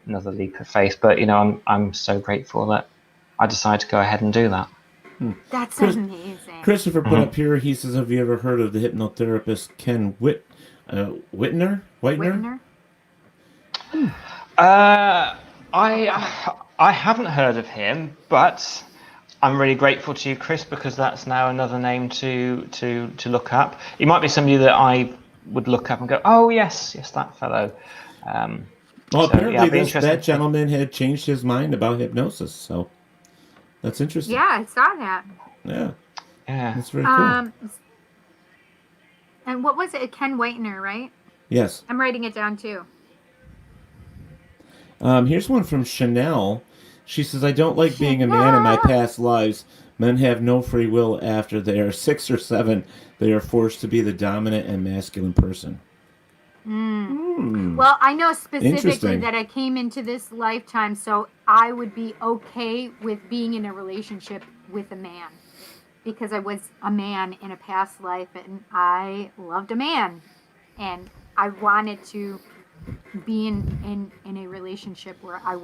leap of faith. But I'm so grateful that I decided to go ahead and do that. That's amazing. Christopher put up here. He says, "Have you ever heard of the hypnotherapist Ken Whitner? Whitner? I haven't heard of him, but I'm really grateful to you, Chris, because that's now another name to look up. He might be somebody that I would look up and go, oh yes, that fellow. Apparently that gentleman had changed his mind about hypnosis, so that's interesting. Yeah, I saw that. Yeah, that's very cool. And what was it? Ken Whitner, right? Yes. I'm writing it down too. Here's one from Chanel. She says, I don't like being a man in my past lives. Men have no free will after they are 6 or 7. They are forced to be the dominant and masculine person. Well, I know specifically that I came into this lifetime, so I would be okay with being in a relationship with a man. Because I was a man in a past life, and I loved a man. And I wanted to be in a relationship where it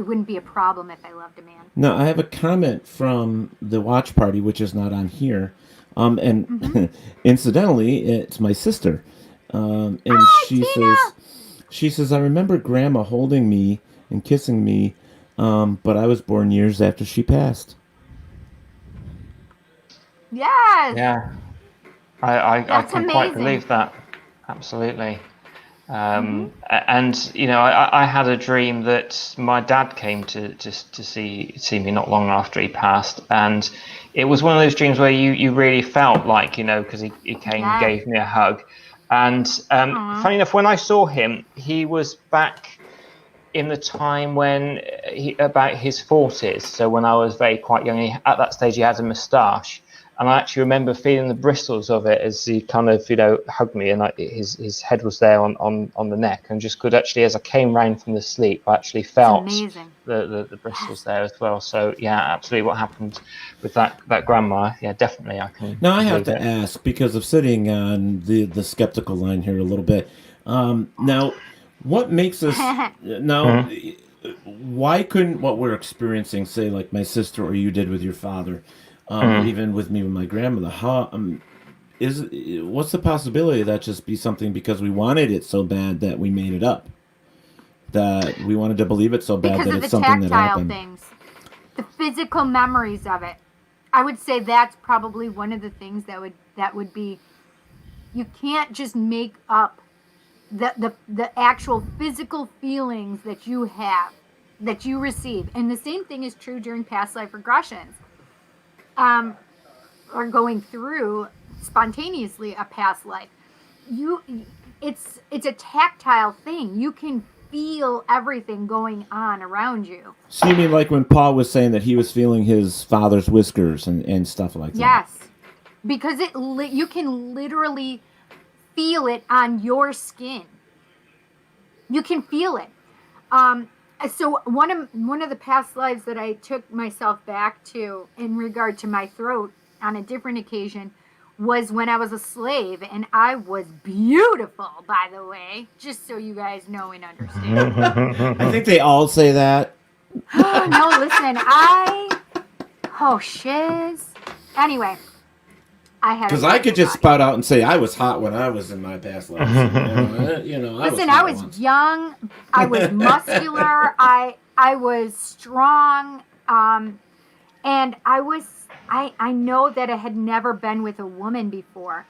wouldn't be a problem if I loved a man. Now, I have a comment from the watch party, which is not on here. And incidentally, it's my sister. And she says, I remember Grandma holding me and kissing me, but I was born years after she passed. Yes. Yeah. I can quite believe that. Absolutely. And I had a dream that my dad came to see me not long after he passed, and it was one of those dreams where you really felt like, because he came and gave me a hug. And funny enough, when I saw him, he was back in the time when about his 40s. So when I was quite young, at that stage he had a moustache. And I actually remember feeling the bristles of it as he kind of, hugged me, and his head was there on the neck, and just could actually, as I came round from the sleep, I actually felt the bristles there as well. So yeah, absolutely, what happened with that grandma? Yeah, definitely, I can. Now I have to ask, because of sitting on the skeptical line here a little bit. Now, what makes us now? Why couldn't what we're experiencing, say, like my sister or you did with your father? Even with me with my grandmother, what's the possibility that just be something because we wanted it so bad that we made it up? That we wanted to believe it so bad because that it's something that happened. Things, the physical memories of it. I would say that's probably one of the things that would be. You can't just make up the actual physical feelings that you have, that you receive, and the same thing is true during past life regressions. Or going through spontaneously a past life. It's a tactile thing. You can feel everything going on around you. So you mean like when Paul was saying that he was feeling his father's whiskers and stuff like that? Yes, because you can literally feel it on your skin. You can feel it. So one of the past lives that I took myself back to in regard to my throat on a different occasion was when I was a slave, and I was beautiful, by the way, just so you guys know and understand. I think they all say that. No, listen, shiz. Anyway, because I could just spout out and say I was hot when I was in my past life. Listen, I was young, I was muscular, I was strong, and I know that I had never been with a woman before,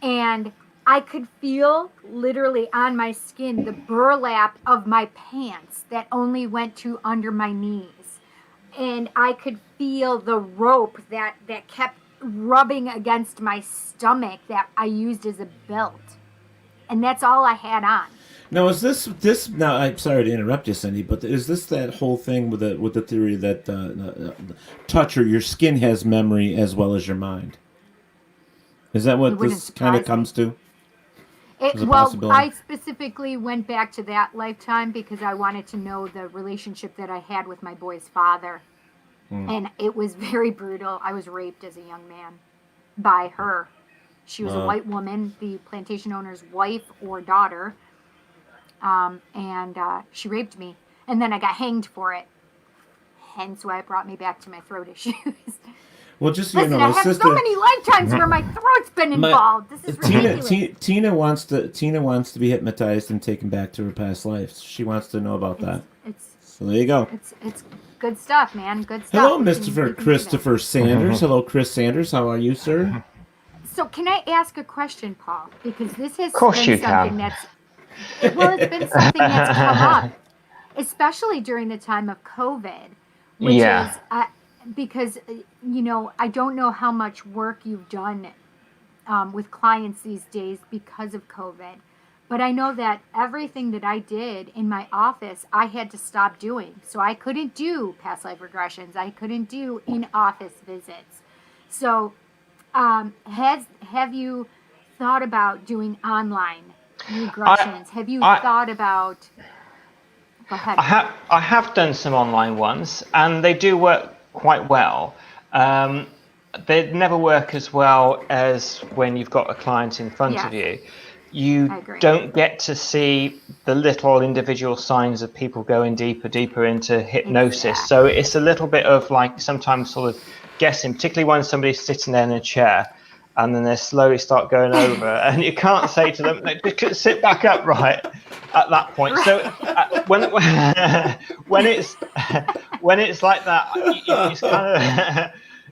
and I could feel literally on my skin the burlap of my pants that only went to under my knees, and I could feel the rope that kept rubbing against my stomach that I used as a belt, and that's all I had on. Now, is this? Now, I'm sorry to interrupt you, Cindy, but is this that whole thing with the theory that touch or your skin has memory as well as your mind? Is that what It wouldn't this kind of surprise me. comes to? As a Well, possibility? I specifically went back to that lifetime because I wanted to know the relationship that I had with my boy's father. And it was very brutal. I was raped as a young man by her. She was a white woman, the plantation owner's wife or daughter. And she raped me. And then I got hanged for it. Hence why it brought me back to my throat issues. Well, just so Listen, you know, I my have sister so many lifetimes where my throat's been involved. This is ridiculous. Tina wants to be hypnotized and taken back to her past lives. She wants to know about that. So there you go. It's good stuff, man. Good stuff. Hello, We Mr. can Christopher Sanders. Hello, Chris Sanders. How are you, sir? So can I ask a question, Paul? Because this has course been you something can. it's been something that's come up, especially during the time of COVID, which Yeah. is because I don't know how much work you've done with clients these days because of COVID, but I know that everything that I did in my office, I had to stop doing. So I couldn't do past life regressions. I couldn't do in-office visits. So have you thought about doing online regressions? Have you thought about... Go ahead. I have done some online ones, and they do work quite well. They never work as well as when you've got a client in front of you. You don't get to see the little individual signs of people going deeper into hypnosis. Exactly. So it's a little bit of like sometimes sort of guessing, particularly when somebody's sitting there in a chair and then they slowly start going over and you can't say to them, just sit back up right at that point. So when it's like that,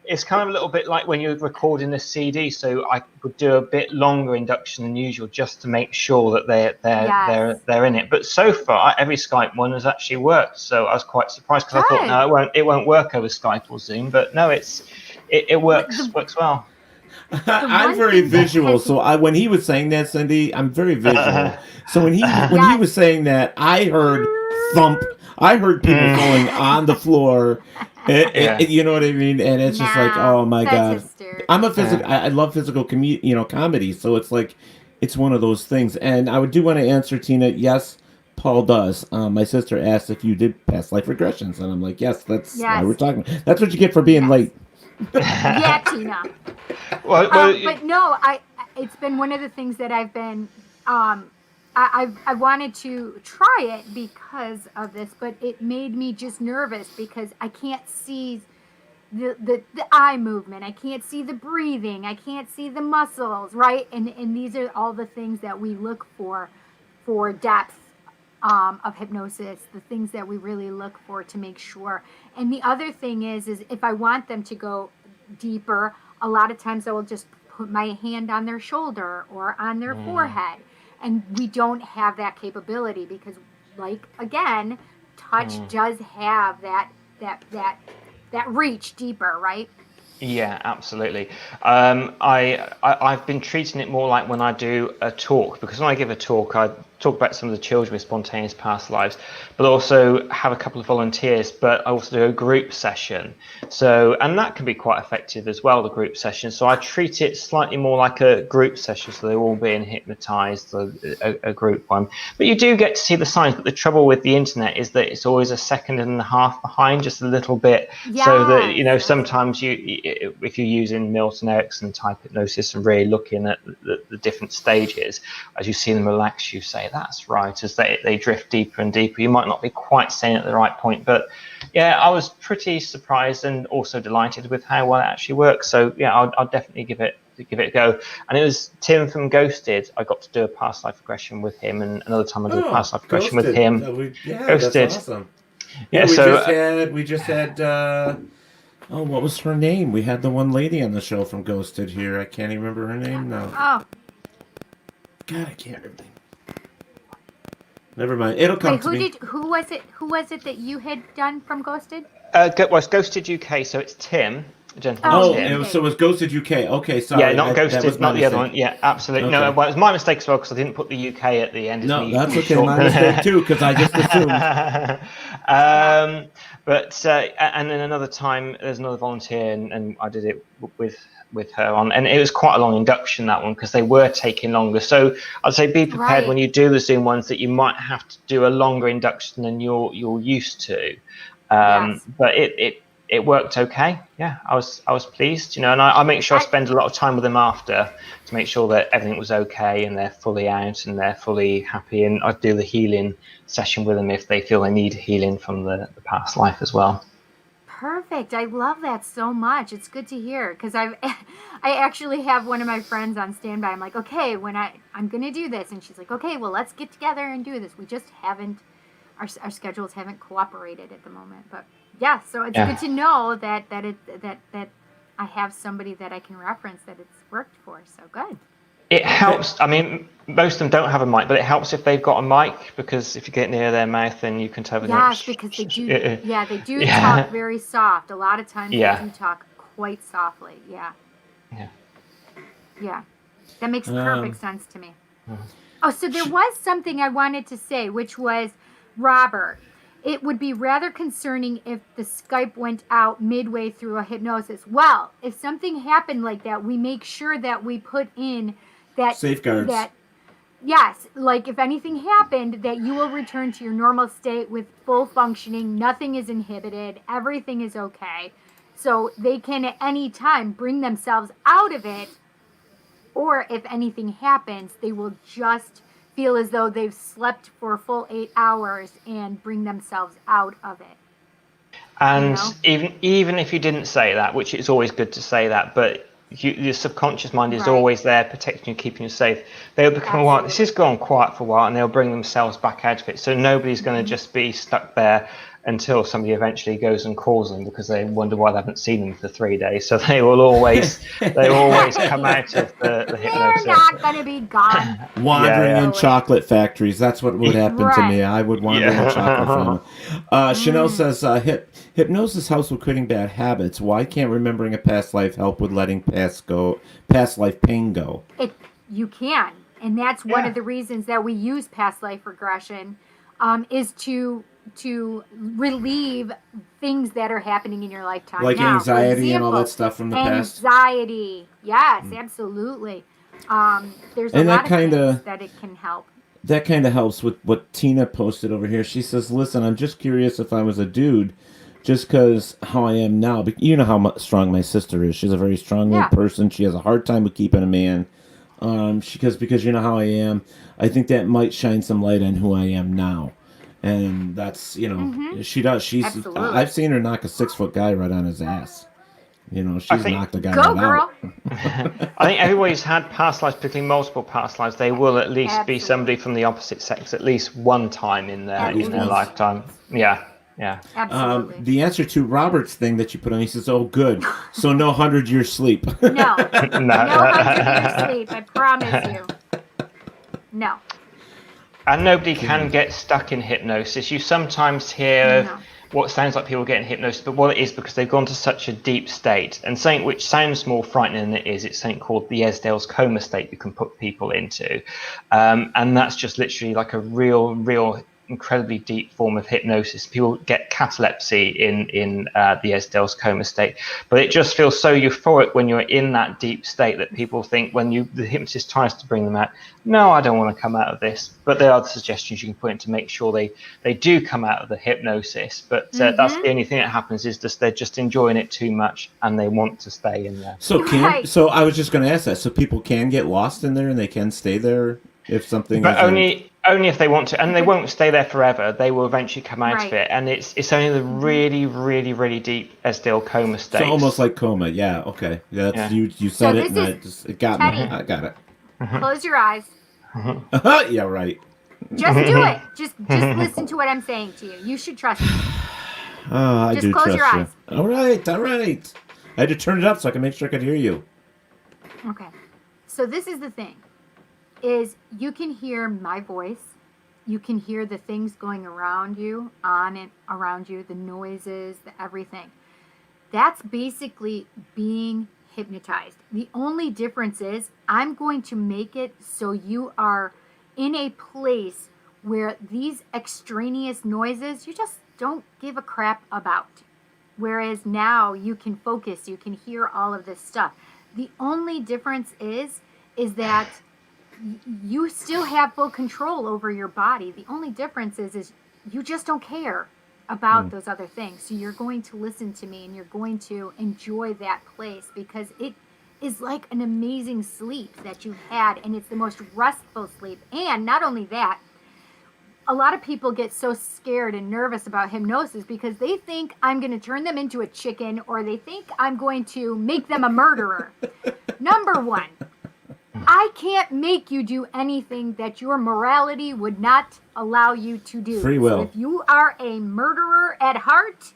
it's kind of a little bit like when you're recording a CD. So I would do a bit longer induction than usual just to make sure that they're in it. But so far, every Skype one has actually worked. So I was quite surprised because I thought, no, it won't work over Skype or Zoom. But no, it works well. I'm very visual, so when he was saying that, Cindy, I'm very visual. So when he was saying that, I heard thump. I heard people falling on the floor. You know what I mean? And it's just like, oh my god! Hysterical. I'm a physical. I love physical comedy. So it's like, it's one of those things. And I do want to answer Tina. Yes, Paul does. My sister asked if you did past life regressions, and I'm like, yes. That's why we're talking. That's what you get for being late. Yeah, Tina. Well, but no, it's been one of the things that I've been, I wanted to try it because of this, but it made me just nervous because I can't see the eye movement. I can't see the breathing. I can't see the muscles, right? And these are all the things that we look for depth of hypnosis, the things that we really look for to make sure. And the other thing is if I want them to go deeper, a lot of times I will just put my hand on their shoulder or on their forehead. And we don't have that capability because, like, again, touch does have that reach deeper, right? Yeah, absolutely. I've been treating it more like when I do a talk, because when I give a talk, I talk about some of the children with spontaneous past lives, but also have a couple of volunteers, but I also do a group session. So, and that can be quite effective as well, the group session. So I treat it slightly more like a group session, so they're all being hypnotized, a group one. But you do get to see the signs, but the trouble with the internet is that it's always a second and a half behind, just a little bit. Yes, so that, sometimes if you're using Milton Erickson type hypnosis and really looking at the different stages, as you see them relax, you say, that's right, as they drift deeper and deeper. You might not be quite saying at the right point, but yeah, I was pretty surprised and also delighted with how well it actually works. So yeah, I'll definitely give it a go. And it was Tim from Ghosted. I got to do a past life regression with him, and another time I did a past life regression with him. Ghosted. That's awesome. Yeah, we just had oh, what was her name? We had the one lady on the show from Ghosted here. I can't even remember her name now. Oh. God, I can't remember. Never mind. It'll come to me. Who was it that you had done from Ghosted? Well, it's Ghosted UK, so it's Tim. The gentleman was hit. So it was Ghosted UK. Okay, sorry. Yeah, not Ghosted, not the other mistake. one. Yeah, absolutely. Okay. No, well, it was my mistake as well because I didn't put the UK at the end. No, that's okay. My mistake too, because I just assumed. And then another time, there's another volunteer, and I did it with her on, and it was quite a long induction, that one, because they were taking longer. So I'd say be prepared when you do the Zoom ones that you might have to do a longer induction than you're used to. But it worked okay. Yeah, I was pleased, and I make sure I spend a lot of time with them after to make sure that everything was okay and they're fully out and they're fully happy. And I do the healing session with them if they feel they need healing from the past life as well. Perfect. I love that so much. It's good to hear because I actually have one of my friends on standby. I'm like, okay, when I'm going to do this. And she's like, okay, well, let's get together and do this. We just haven't, our schedules haven't cooperated at the moment. But yeah, so it's good to know that I have somebody that I can reference that it's worked for. So good. It helps. I mean, most of them don't have a mic, but it helps if they've got a mic because if you get near their mouth, then you can tell them. Yes, because they do. They do talk very soft. A lot of times they do talk quite softly. Yeah. That makes perfect sense to me. Oh, so there was something I wanted to say, which was, Robert, it would be rather concerning if the Skype went out midway through a hypnosis. Well, if something happened like that, we make sure that we put in that safeguards. Yes, like if anything happened, that you will return to your normal state with full functioning. Nothing is inhibited. Everything is okay. So they can at any time bring themselves out of it. Or if anything happens, they will just feel as though they've slept for a full 8 hours and bring themselves out of it. And even if you didn't say that, which it's always good to say that, but your subconscious mind is always there protecting you, keeping you safe. They'll become, well, this has gone quiet for a while, and they'll bring themselves back out of it. So nobody's going to just be stuck there until somebody eventually goes and calls them because they wonder why they haven't seen them for 3 days. So they will always come out of the hypnosis. They're not going to be gone. Wandering in chocolate factories. That's what would happen to me. I would wander in a chocolate factory. Chanel says, hypnosis helps with quitting bad habits. Why can't remembering a past life help with letting past life pain go? You can. And that's one of the reasons that we use past life regression is to relieve things that are happening in your lifetime. Like now, anxiety and all that stuff from the past? Anxiety. Yes, absolutely. There's a lot of things that it can help. That kind of helps with what Tina posted over here. She says, listen, I'm just curious if I was a dude, just because how I am now. You know how strong my sister is. She's a very strong-willed person. She has a hard time with keeping a man. Because you know how I am. I think that might shine some light on who I am now. And that's, she does. I've seen her knock a 6-foot guy right on his ass. She's knocked a guy right out. I think everybody's had past lives, particularly multiple past lives. They will at least be somebody from the opposite sex at least one time in their lifetime. Yeah. Absolutely. The answer to Robert's thing that you put on, he says, oh, good. So no 100-year sleep. No 100-year sleep. I promise you. No. And nobody can get stuck in hypnosis. You sometimes hear what sounds like people getting hypnosis, but what it is because they've gone to such a deep state. And something which sounds more frightening than it is, it's something called the Esdale's coma state you can put people into. And that's just literally like a real incredibly deep form of hypnosis. People get catalepsy in the Esdale's coma state, but it just feels so euphoric when you're in that deep state that people think when the hypnotist tries to bring them out, no, I don't want to come out of this. But there are the suggestions you can put in to make sure they do come out of the hypnosis. But that's the only thing that happens is just they're just enjoying it too much and they want to stay in there. So I was just going to ask that. So people can get lost in there and they can stay there if something. But only if they want to, and they won't stay there forever. They will eventually come out of it, and it's only the really, really, really deep Esdale coma state. So almost like coma, yeah. Okay, you said it, and it got me. I got it. Close your eyes. Yeah, right. Just do it. Just listen to what I'm saying to you. You should trust me. I just do close trust your eyes. you. All right. I had to turn it up so I can make sure I could hear you. Okay. So this is the thing. Is you can hear my voice, you can hear the things going around you, on and around you, the noises, the everything. That's basically being hypnotized. The only difference is I'm going to make it so you are in a place where these extraneous noises you just don't give a crap about. Whereas now you can focus, you can hear all of this stuff. The only difference is that you still have full control over your body. The only difference is you just don't care about those other things. So you're going to listen to me and you're going to enjoy that place because it is like an amazing sleep that you've had, and it's the most restful sleep. And not only that, a lot of people get so scared and nervous about hypnosis because they think I'm going to turn them into a chicken, or they think I'm going to make them a murderer. Number one, I can't make you do anything that your morality would not allow you to do. Free will. So if you are a murderer at heart,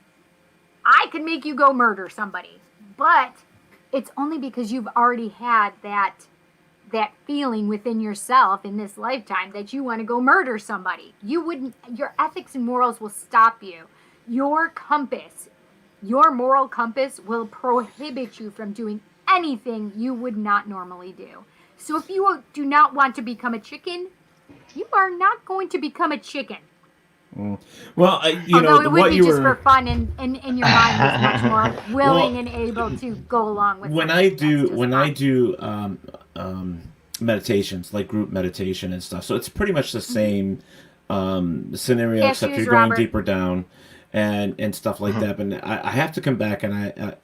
I can make you go murder somebody. But it's only because you've already had that feeling within yourself in this lifetime that you want to go murder somebody. Your ethics and morals will stop you. Your compass, your moral compass will prohibit you from doing anything you would not normally do. So if you do not want to become a chicken, you are not going to become a chicken. Well, although it would be just for fun, and your mind is much more willing and able to go along with. When I do meditations, like group meditation and stuff, so it's pretty much the same scenario, except you're going deeper down and stuff like that. But I have to come back and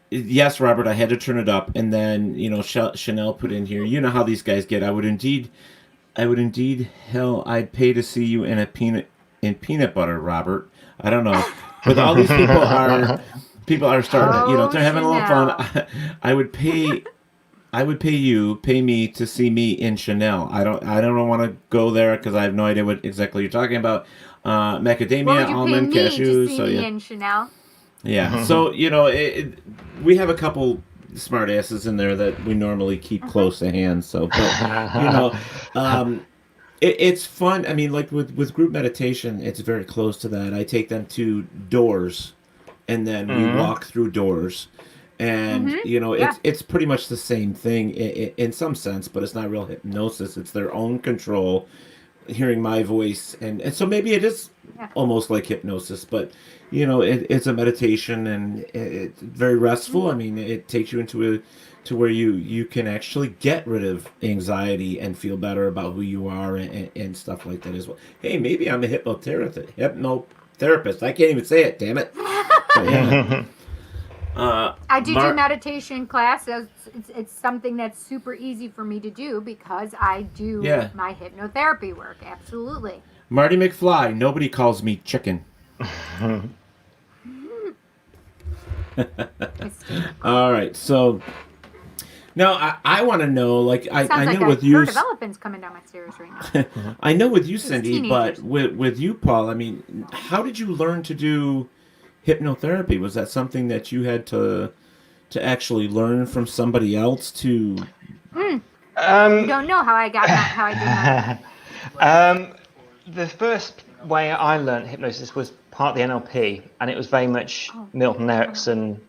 yes, Robert, I had to turn it up, and then Chanel put in here. You know how these guys get. I would indeed. Hell, I'd pay to see you in peanut butter, Robert. I don't know, but all these people are starting. They're having a little fun. I would pay me to see me in Chanel. I don't want to go there because I have no idea what exactly you're talking about. Macadamia, almond, cashews. To see me in Chanel? Yeah. So we have a couple smart asses in there that we normally keep close to hand. So, but it's fun. I mean, like with group meditation, it's very close to that. I take them to doors, and then we walk through doors, and it's pretty much the same thing in some sense, but it's not real hypnosis. It's their own control, hearing my voice, and so maybe it is almost like hypnosis, but it's a meditation, and it's very restful. I mean, it takes you into to where you can actually get rid of anxiety and feel better about who you are and stuff like that as well. Hey, maybe I'm a hypnotherapist. I can't even say it, damn it. But, yeah. I do meditation class. It's something that's super easy for me to do because I do my hypnotherapy work. Absolutely. Marty McFly, nobody calls me chicken. All right, so now I want to know, like I know with you, herd of elephants coming down my stairs right now. I know with you, Cindy, but with you, Paul, I mean, how did you learn to do hypnotherapy? Was that something that you had to actually learn from somebody else to? You don't know how I got that, how I did that. The first way I learned hypnosis was part of the NLP, and it was very much Milton Erickson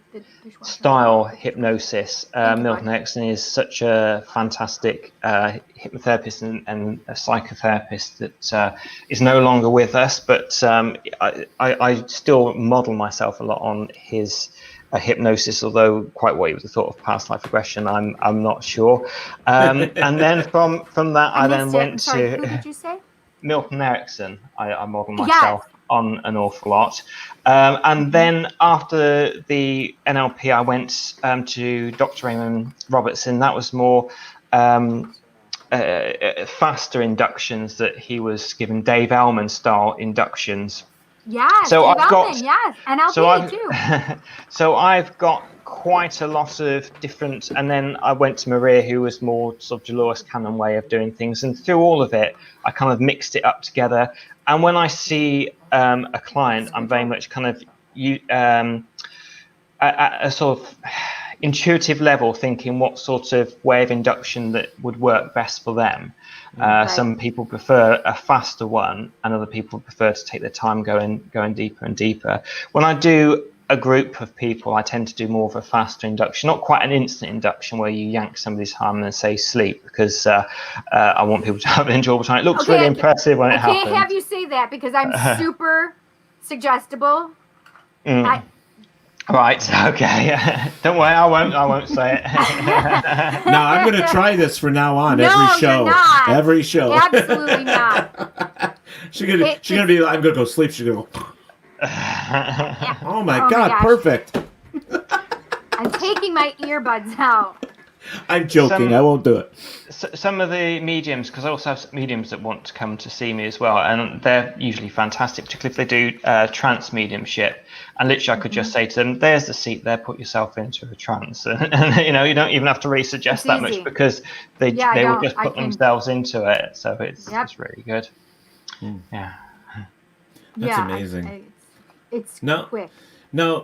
style hypnosis. Milton Erickson is such a fantastic hypnotherapist and a psychotherapist that is no longer with us, but I still model myself a lot on his hypnosis, although quite what he was a thought of past life regression, I'm not sure. And then from that, I then went to. Who did you say? Milton Erickson. I model myself on an awful lot. And then after the NLP, I went to Dr. Raymond Robertson. That was more faster inductions that he was given, Dave Ellman style inductions. Yes, so Dave Ellman, yes, NLP too. So I've got quite a lot of different, and then I went to Maria, who was more sort of Dolores Cannon way of doing things, and through all of it, I kind of mixed it up together. And when I see a client, I'm very much kind of a sort of intuitive level, thinking what sort of way of induction that would work best for them. Some people prefer a faster one, and other people prefer to take their time going deeper and deeper. When I do a group of people, I tend to do more of a faster induction, not quite an instant induction where you yank somebody's arm and say sleep, because I want people to have an enjoyable time. It looks really impressive when it happens. I can't have you say that because I'm super suggestible. Right, okay. Don't worry, I won't say it. Now I'm going to try this from now on. Every show. You're not. Every show. Absolutely not. She's gonna be. I'm gonna go sleep. She's gonna go. Oh my God! Perfect. I'm taking my earbuds out. I'm joking. I won't do it. Some of the mediums, because I also have mediums that want to come to see me as well, and they're usually fantastic, particularly if they do trance mediumship. And literally, I could just say to them, "There's the seat there. Put yourself into a trance," and you don't even have to really suggest that much, because they will just put themselves into it. So it's really good. Yeah, that's amazing. It's quick. Being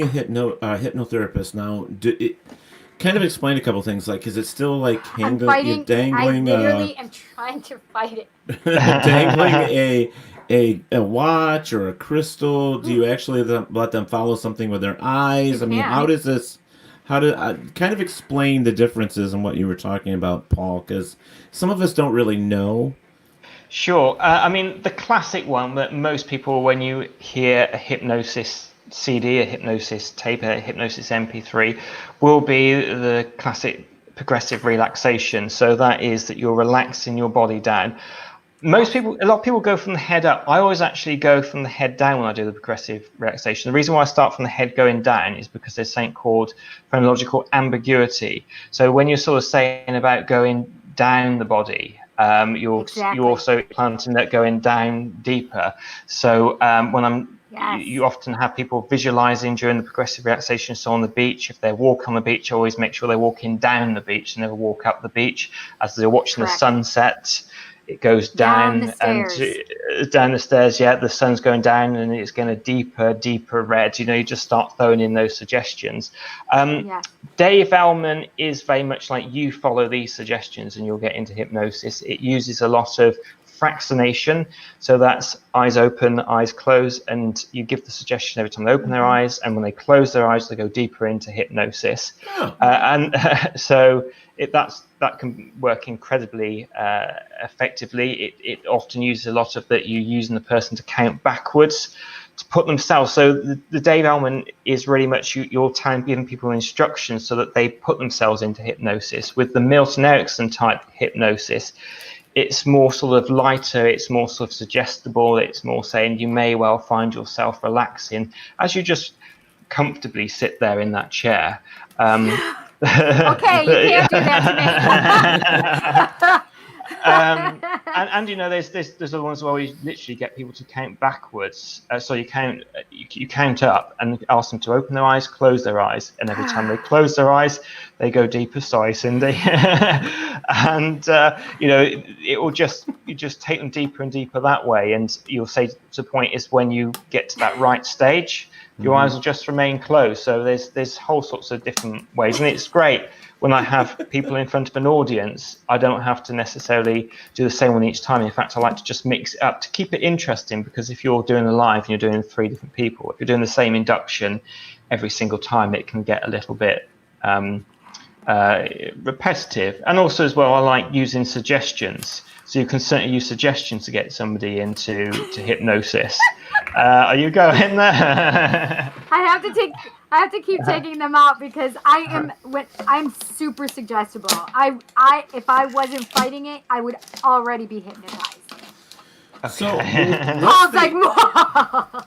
a hypnotherapist now, kind of explain a couple things. Like, is it still like dangling? I literally am trying to fight it. Dangling a watch or a crystal? Do you actually let them follow something with their eyes? I mean, how does this? How do kind of explain the differences in what you were talking about, Paul? Because some of us don't really know. Sure. I mean, the classic one that most people, when you hear a hypnosis CD, a hypnosis tape, a hypnosis MP3, will be the classic progressive relaxation. So that is that you're relaxing your body down. A lot of people go from the head up. I always actually go from the head down when I do the progressive relaxation. The reason why I start from the head going down is because there's something called phenomenological ambiguity. So when you're sort of saying about going down the body, you're also planting that going down deeper. So you often have people visualizing during the progressive relaxation. So on the beach, if they walk on the beach, I always make sure they're walking down the beach and never walk up the beach. As they're watching the sunset, it goes down down the stairs. Yeah, the sun's going down and it's going to deeper red. You just start throwing in those suggestions. Dave Ellman is very much like you follow these suggestions and you'll get into hypnosis. It uses a lot of fractionation, so that's eyes open, eyes closed, and you give the suggestion every time they open their eyes, and when they close their eyes, they go deeper into hypnosis. So that can work incredibly effectively. It often uses a lot of that you're using the person to count backwards to put themselves. So the Dave Ellman is really much your time giving people instructions so that they put themselves into hypnosis. With the Milton Erickson type hypnosis, it's more sort of lighter, it's more sort of suggestible, it's more saying you may well find yourself relaxing as you just comfortably sit there in that chair. Okay, you can't do that to me. And there's other ones where you literally get people to count backwards. So you count up and ask them to open their eyes, close their eyes, and every time they close their eyes, they go deeper. Sorry, Cindy. And it will you just take them deeper and deeper that way. And you'll say to the point is when you get to that right stage, your eyes will just remain closed. So there's whole sorts of different ways, and it's great. When I have people in front of an audience, I don't have to necessarily do the same one each time. In fact, I like to just mix it up to keep it interesting, because if you're doing a live and you're doing 3 different people, if you're doing the same induction every single time, it can get a little bit repetitive. And also as well, I like using suggestions. So you can certainly use suggestions to get somebody into hypnosis. Are you going there? I have to keep taking them out because I'm super suggestible. If I wasn't fighting it, I would already be hypnotized. Okay. So Paul's like,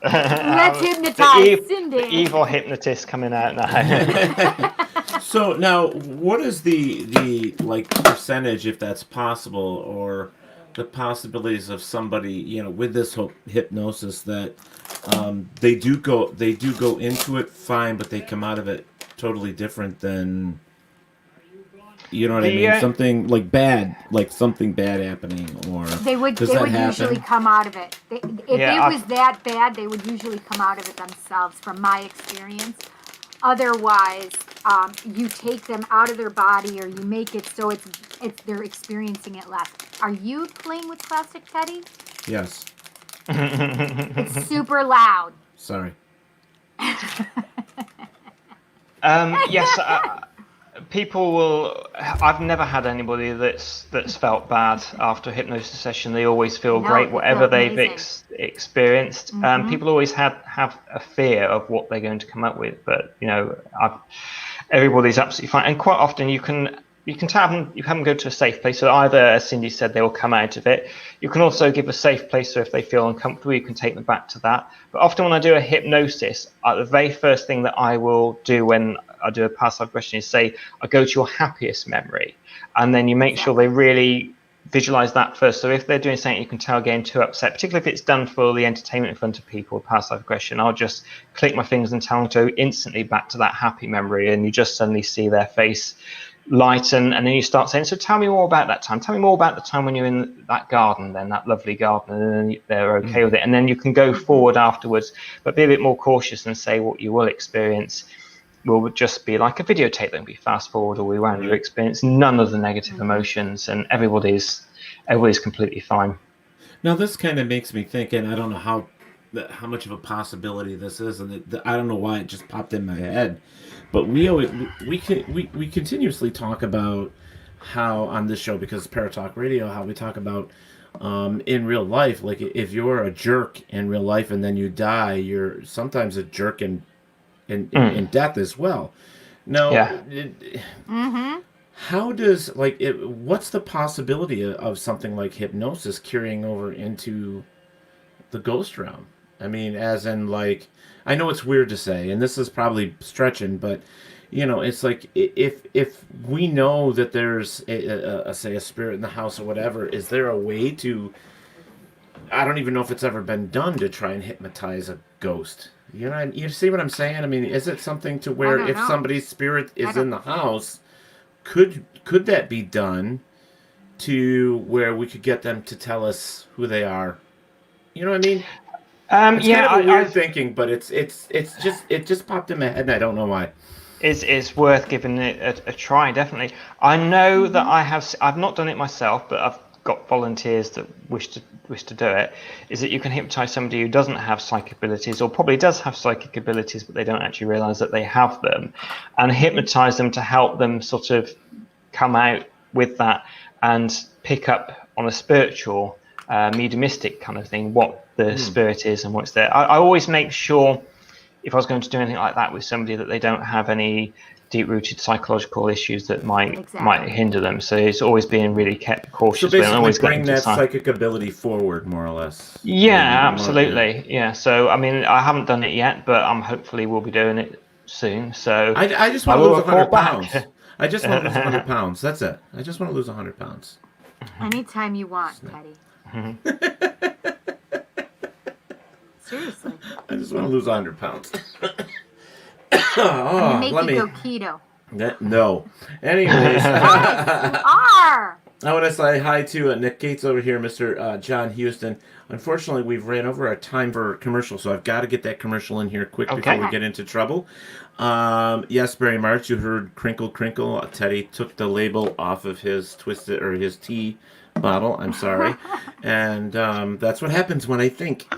let's hypnotize Cindy. The evil hypnotist coming out now. So now, what is the percentage, if that's possible, or the possibilities of somebody with this hypnosis that they do go into it fine, but they come out of it totally different than I mean? Something bad happening, or they would usually come out of it. If it was that bad, they would usually come out of it themselves, from my experience. otherwise, you take them out of their body, or you make it so it's they're experiencing it less. Are you playing with plastic, Teddy? Yes. It's super loud. Sorry. Yes, people will. I've never had anybody that's felt bad after a hypnosis session. They always feel great, whatever they've experienced. People always have a fear of what they're going to come up with, but everybody's absolutely fine. And quite often you can have them go to a safe place. So either, as Cindy said, they will come out of it. You can also give a safe place, so if they feel uncomfortable, you can take them back to that. But often when I do a hypnosis, the very first thing that I will do when I do a past life question is say, I go to your happiest memory. And then you make sure they really visualize that first. So if they're doing something you can tell getting too upset, particularly if it's done for the entertainment in front of people, past life regression, I'll just click my fingers and tell them to go instantly back to that happy memory, and you just suddenly see their face lighten, and then you start saying, so tell me more about that time. Tell me more about the time when you're in that garden, then that lovely garden, and then they're okay with it. And then you can go forward afterwards, but be a bit more cautious and say what you will experience will just be like a videotape. Then we fast forward all the way around. You experience none of the negative emotions, and everybody's completely fine. Now this kind of makes me think, and I don't know how much of a possibility this is, and I don't know why it just popped in my head, but we continuously talk about how on this show, because it's Paratalk Radio, how we talk about in real life, like if you're a jerk in real life and then you die, you're sometimes a jerk in death as well. Now, how does what's the possibility of something like hypnosis carrying over into the ghost realm? I mean, as in, like, I know it's weird to say, and this is probably stretching, but it's like if we know that there's say a spirit in the house or whatever, is there a way to? I don't even know if it's ever been done to try and hypnotize a ghost. You see what I'm saying? I mean, is it something to where if somebody's spirit is in the house, could that be done to where we could get them to tell us who they are? You know what I mean? It's kind of a weird thinking, but it just popped in my head, and I don't know why. It's worth giving it a try, definitely. I know that I've not done it myself, but I've got volunteers that wish to do it. Is that you can hypnotize somebody who doesn't have psychic abilities, or probably does have psychic abilities, but they don't actually realize that they have them, and hypnotize them to help them sort of come out with that and pick up on a spiritual, mediumistic kind of thing, what the spirit is and what's there. I always make sure, if I was going to do anything like that with somebody, that they don't have any deep-rooted psychological issues that might hinder them. So it's always being really kept cautious. So basically always bring that psychic ability forward, more or less. Yeah, absolutely. Yeah. So, I mean, I haven't done it yet, but I'm hopefully will be doing it soon. So I just want to lose 100 pounds. I just want to lose 100 pounds. That's it. I just want to lose 100 pounds. Anytime you want, Teddy. Seriously. I just want to lose 100 pounds. I'm going to make you go keto. No. Anyways. You are. I want to say hi to Nick Gates over here, Mr. John Houston. Unfortunately, we've ran over our time for commercial, so I've got to get that commercial in here quick before we get into trouble. Yes, Barry March, you heard Crinkle Crinkle. Teddy took the label off of his twisted or his tea bottle. I'm sorry. And that's what happens when I think.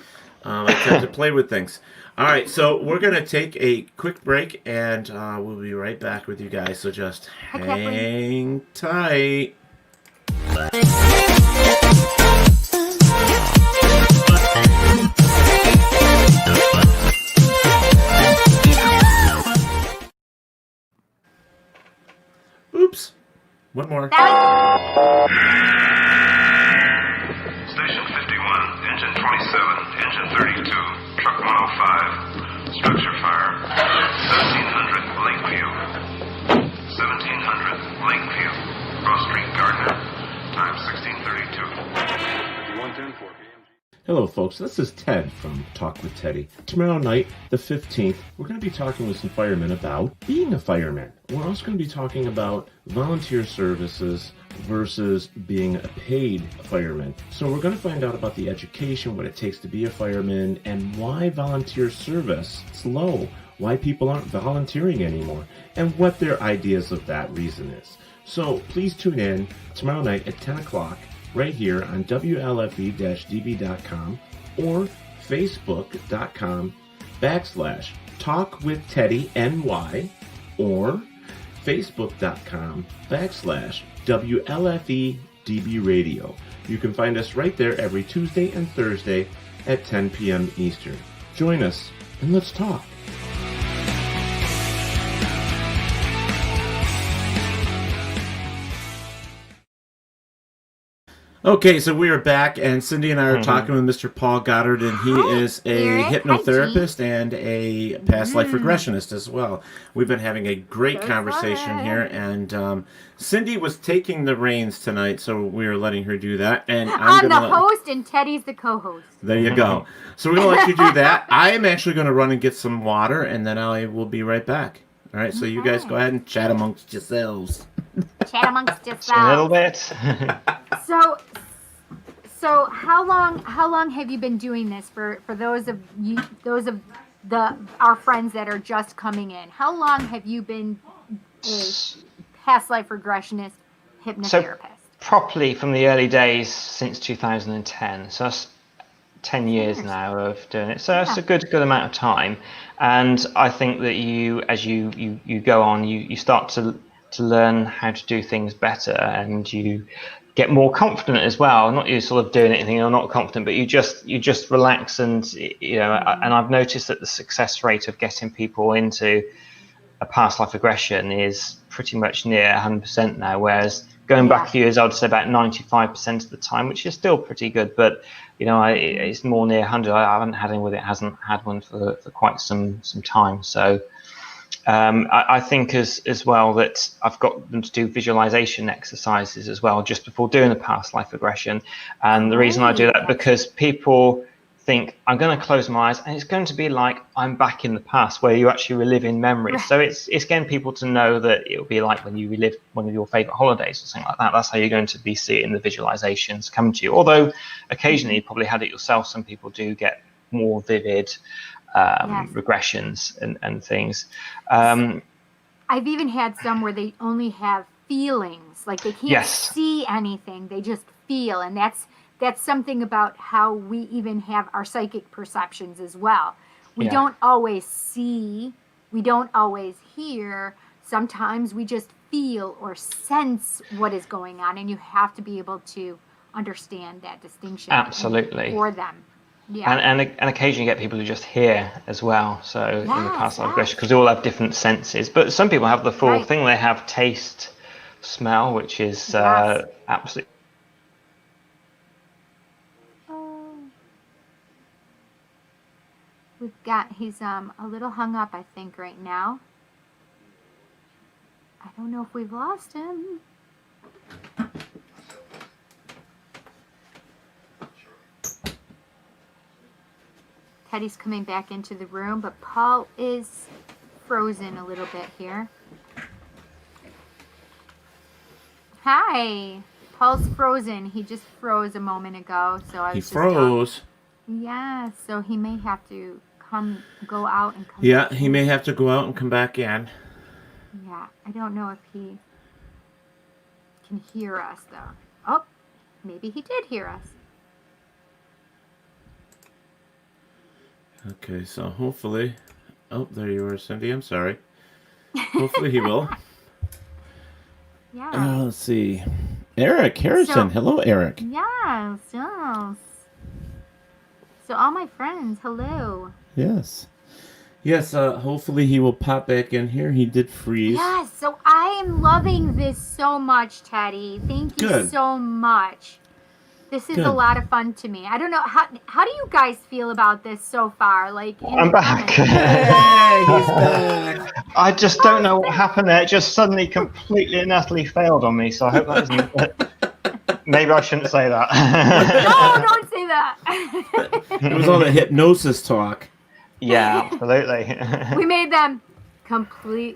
I tend to play with things. All right, so we're going to take a quick break, and we'll be right back with you guys. So just hang tight. Oops. One more. Station 51, engine 27, engine 32, truck 105, structure fire, 1700 Lakeview, 1700 Lakeview, Cross Street, Gardner, time 1632. 1:10 p.m. Hello, folks. This is Ted from Talk with Teddy. Tomorrow night, the 15th, we're going to be talking with some firemen about being a fireman. We're also going to be talking about volunteer services versus being a paid fireman. So we're going to find out about the education, what it takes to be a fireman, and why volunteer service is low why people aren't volunteering anymore, and what their ideas of that reason is. So please tune in tomorrow night at 10 o'clock right here on WLFE-DB.com or Facebook.com/TalkWithTeddyNY or Facebook.com/WLFE-DB Radio. You can find us right there every Tuesday and Thursday at 10 p.m. Eastern. Join us and let's talk. Okay, so we are back, and Cindy and I are talking with Mr. Paul Goddard, and he is a hypnotherapist and a past life regressionist as well. We've been having a great conversation here, and Cindy was taking the reins tonight, so we are letting her do that. And I'm the host, and Teddy's the co-host. There you go. So we're going to let you do that. I am actually going to run and get some water, and then I will be right back. All right, so you guys go ahead and chat amongst yourselves. Chat amongst yourselves. A little bit. So how long have you been doing this for those of our friends that are just coming in? How long have you been a past life regressionist hypnotherapist? So properly from the early days since 2010. So that's 10 years now of doing it. So that's a good amount of time. And I think that as you go on, you start to learn how to do things better, and you get more confident as well. Not you sort of doing anything you're not confident, but you just relax, and and I've noticed that the success rate of getting people into a past life regression is pretty much near 100% now, whereas going back a few years, I'd say about 95% of the time, which is still pretty good, but it's more near 100. I haven't had one with it, hasn't had one for quite some time. So I think as well that I've got them to do visualization exercises as well just before doing the past life regression. And the reason I do that, because people think I'm going to close my eyes and it's going to be like I'm back in the past, where you actually relive in memories. So it's getting people to know that it'll be like when you relive one of your favorite holidays or something like that. That's how you're going to be seeing the visualizations come to you. Although occasionally you probably had it yourself. Some people do get more vivid regressions and things. I've even had some where they only have feelings, like they can't see anything, they just feel, and that's something about how we even have our psychic perceptions as well. We don't always see, we don't always hear, sometimes we just feel or sense what is going on, and you have to be able to understand that distinction for them. Yeah. And occasionally you get people who just hear as well. So in the past life regression, because they all have different senses. But some people have the full thing. They have taste, smell, which is absolutely. We've got, he's a little hung up, I think, right now. I don't know if we've lost him. Teddy's coming back into the room, but Paul is frozen a little bit here. Hi. Paul's frozen. He just froze a moment ago. So I was froze. Yeah, so he may have to go out and come back. Yeah, he may have to go out and come back in. Yeah, I don't know if he can hear us, though. Oh, maybe he did hear us. Okay, so hopefully... Oh, there you are, Cindy. I'm sorry. Hopefully he will. Yeah. Let's see. Eric Harrison. Hello, Eric. Yes, yes. So all my friends, hello. Yes. Yes, hopefully he will pop back in here. He did freeze. Yes, so I am loving this so much, Teddy. Thank you so much. This is a lot of fun to me. I don't know, how do you guys feel about this so far? Like, I'm back. Hey, he's back. I just don't know what happened there. It just suddenly completely and utterly failed on me. So I hope that isn't... Maybe I shouldn't say that. No, don't say that. It was all the hypnosis talk. Yeah, absolutely. We made them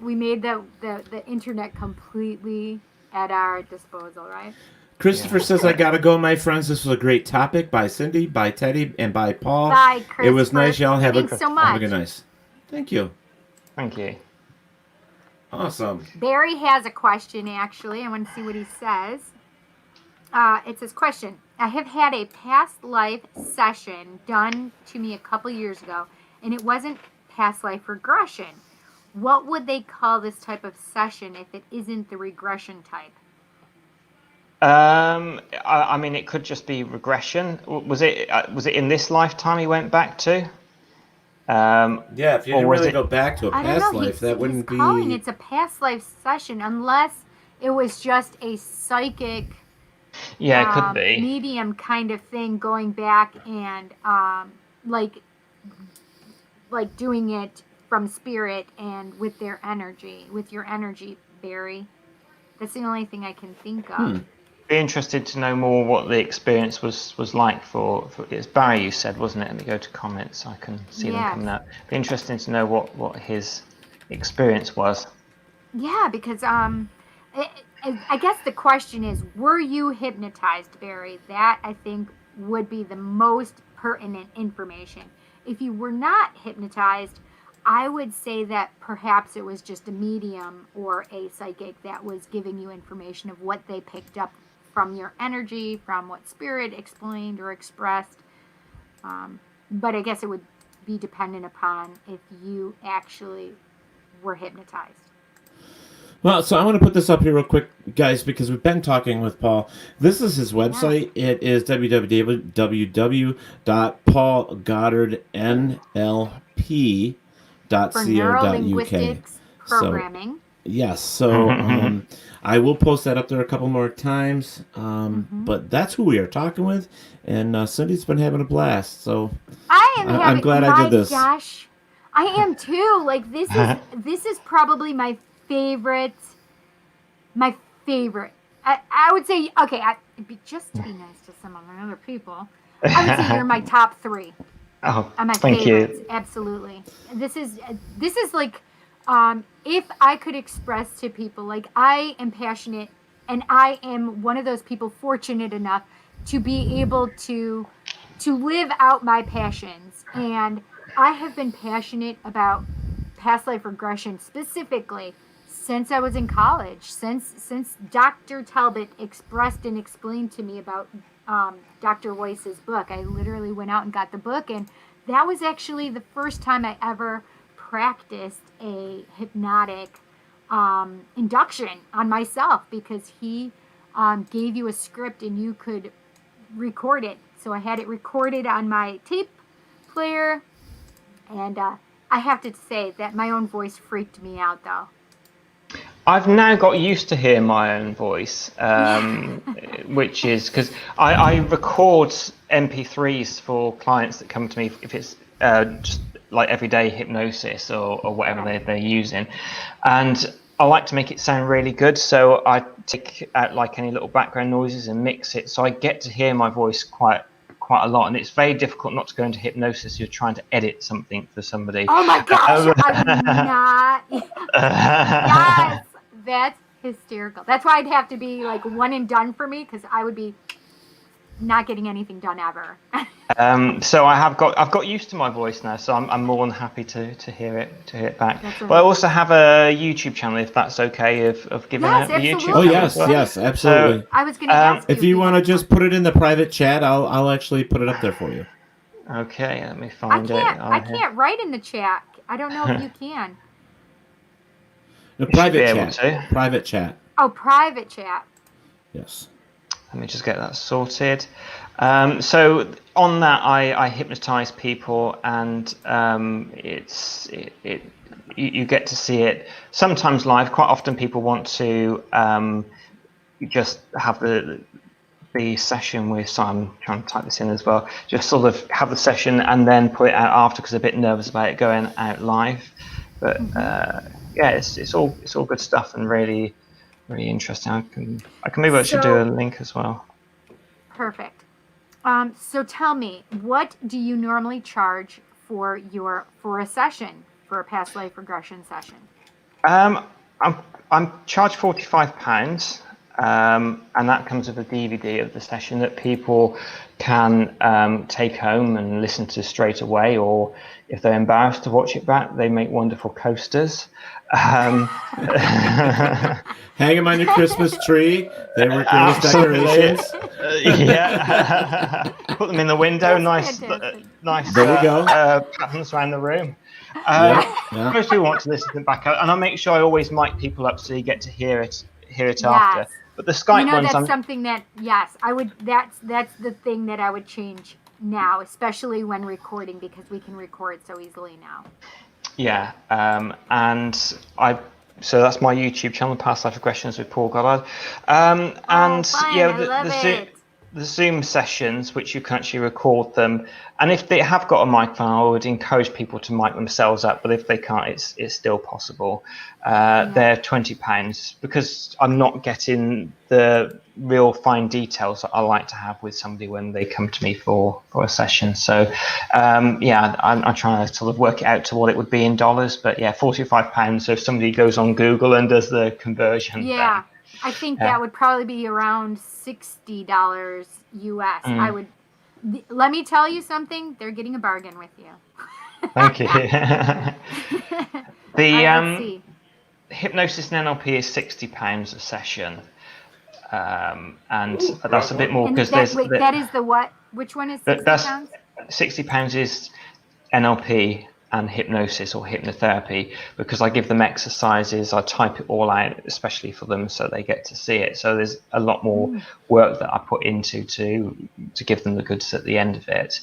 we made the internet completely at our disposal, right? Christopher says, I gotta go, my friends. This was a great topic by Cindy, by Teddy, and by Paul. Bye, Christopher. It was nice. Y'all have Thanks so much. Have a good night. Thank you. Thank you. Awesome. Barry has a question, actually. I want to see what he says. It says, question. I have had a past life session done to me a couple years ago, and it wasn't past life regression. What would they call this type of session if it isn't the regression type? I mean, it could just be regression. Was it in this lifetime he went back to? Yeah, if you Or didn't was really it- go back to a I don't past know. life, that wouldn't he's calling be. it's a past life session, unless it was just a psychic Yeah, it could be. medium kind of thing, going back and like doing it from spirit and with your energy, Barry. That's the only thing I can think of. Be interested to know more what the experience was like for it's Barry, you said, wasn't it? Let me go to comments. I can see them coming up. Be interesting to know what his experience was. Yeah, because I guess the question is, were you hypnotized, Barry? That, I think, would be the most pertinent information. If you were not hypnotized, I would say that perhaps it was just a medium or a psychic that was giving you information of what they picked up from your energy, from what spirit explained or expressed. But I guess it would be dependent upon if you actually were hypnotized. Well, so I want to put this up here real quick, guys, because we've been talking with Paul. This is his website. Yeah. It is www.paulgoddardnlp.co.uk. For neurolinguistics programming. Yes, so I will post that up there a couple more times. But that's who we are talking with, and Cindy's been having a blast. So I'm glad I did this. Gosh, I am too. Like this is probably my favorite. I would say, okay, just to be nice to some of my other people, I would say you're my top 3. Oh, my thank favorites. you. Absolutely. This is like, if I could express to people, like, I am passionate, and I am one of those people fortunate enough to be able to live out my passions. And I have been passionate about past life regression specifically since I was in college, since Dr. Talbot expressed and explained to me about Dr. Weiss's book. I literally went out and got the book, and that was actually the first time I ever practiced a hypnotic induction on myself, because he gave you a script and you could record it. So I had it recorded on my tape player, and I have to say that my own voice freaked me out, though. I've now got used to hear my own voice, which is because I record MP3s for clients that come to me if it's just like everyday hypnosis or whatever they're using. And I like to make it sound really good. So I take out like any little background noises and mix it. So I get to hear my voice quite a lot. And it's very difficult not to go into hypnosis. You're trying to edit something for somebody. Oh my gosh, I'm not. Yes. That's hysterical. That's why I'd have to be like one and done for me, because I would be not getting anything done ever. So I've got used to my voice now, so I'm more than happy to hear it back. But I also have a YouTube channel, if that's okay, of giving out the absolutely. YouTube Oh channel. yes, absolutely. So, I was going to ask if you want to just put it in the private chat, I'll actually put it up there for you. Okay, let me find it. I can't write in the chat. I don't know if you can. The private chat. Private chat. Oh, private chat. Yes. Let me just get that sorted. So on that, I hypnotize people, and you get to see it sometimes live. Quite often, people want to just have the session with. So I'm trying to type this in as well. Just sort of have the session and then put it out after, because they're a bit nervous about it going out live. But yeah, it's all good stuff and really interesting. I can maybe I should do a link as well. Perfect. So tell me, what do you normally charge for a session, for a past life regression session? I'm charged £45. and that comes with a DVD of the session that people can take home and listen to straight away, or if they're embarrassed to watch it back, they make wonderful coasters. Hang them on your Christmas tree. They were greatest decorations. Yeah. Put them in the window. Nice there we go. Patterns around the room. Yeah. Most people want to listen to it back, and I make sure I always mic people up so you get to hear it after. But the Skype ones, that's something that I would. That's the thing that I would change now, especially when recording, because we can record so easily now. Yeah, and so that's my YouTube channel, Past Life Regressions with Paul Goddard. The Zoom sessions, which you can actually record them, and if they have got a microphone, I would encourage people to mic themselves up. But if they can't, it's still possible. They're £20 because I'm not getting the real fine details that I like to have with somebody when they come to me for a session. So I'm trying to sort of work it out to what it would be in dollars. But yeah, £45. So if somebody goes on Google and does the conversion, yeah. I think that would probably be around $60 US. I would. Let me tell you something. They're getting a bargain with you. Thank you. The hypnosis and NLP is £60 a session, and that's a bit more because that is the what? Which one is £60? £60 is NLP and hypnosis or hypnotherapy, because I give them exercises, I type it all out especially for them so they get to see it. So there's a lot more work that I put into to give them the goods at the end of it.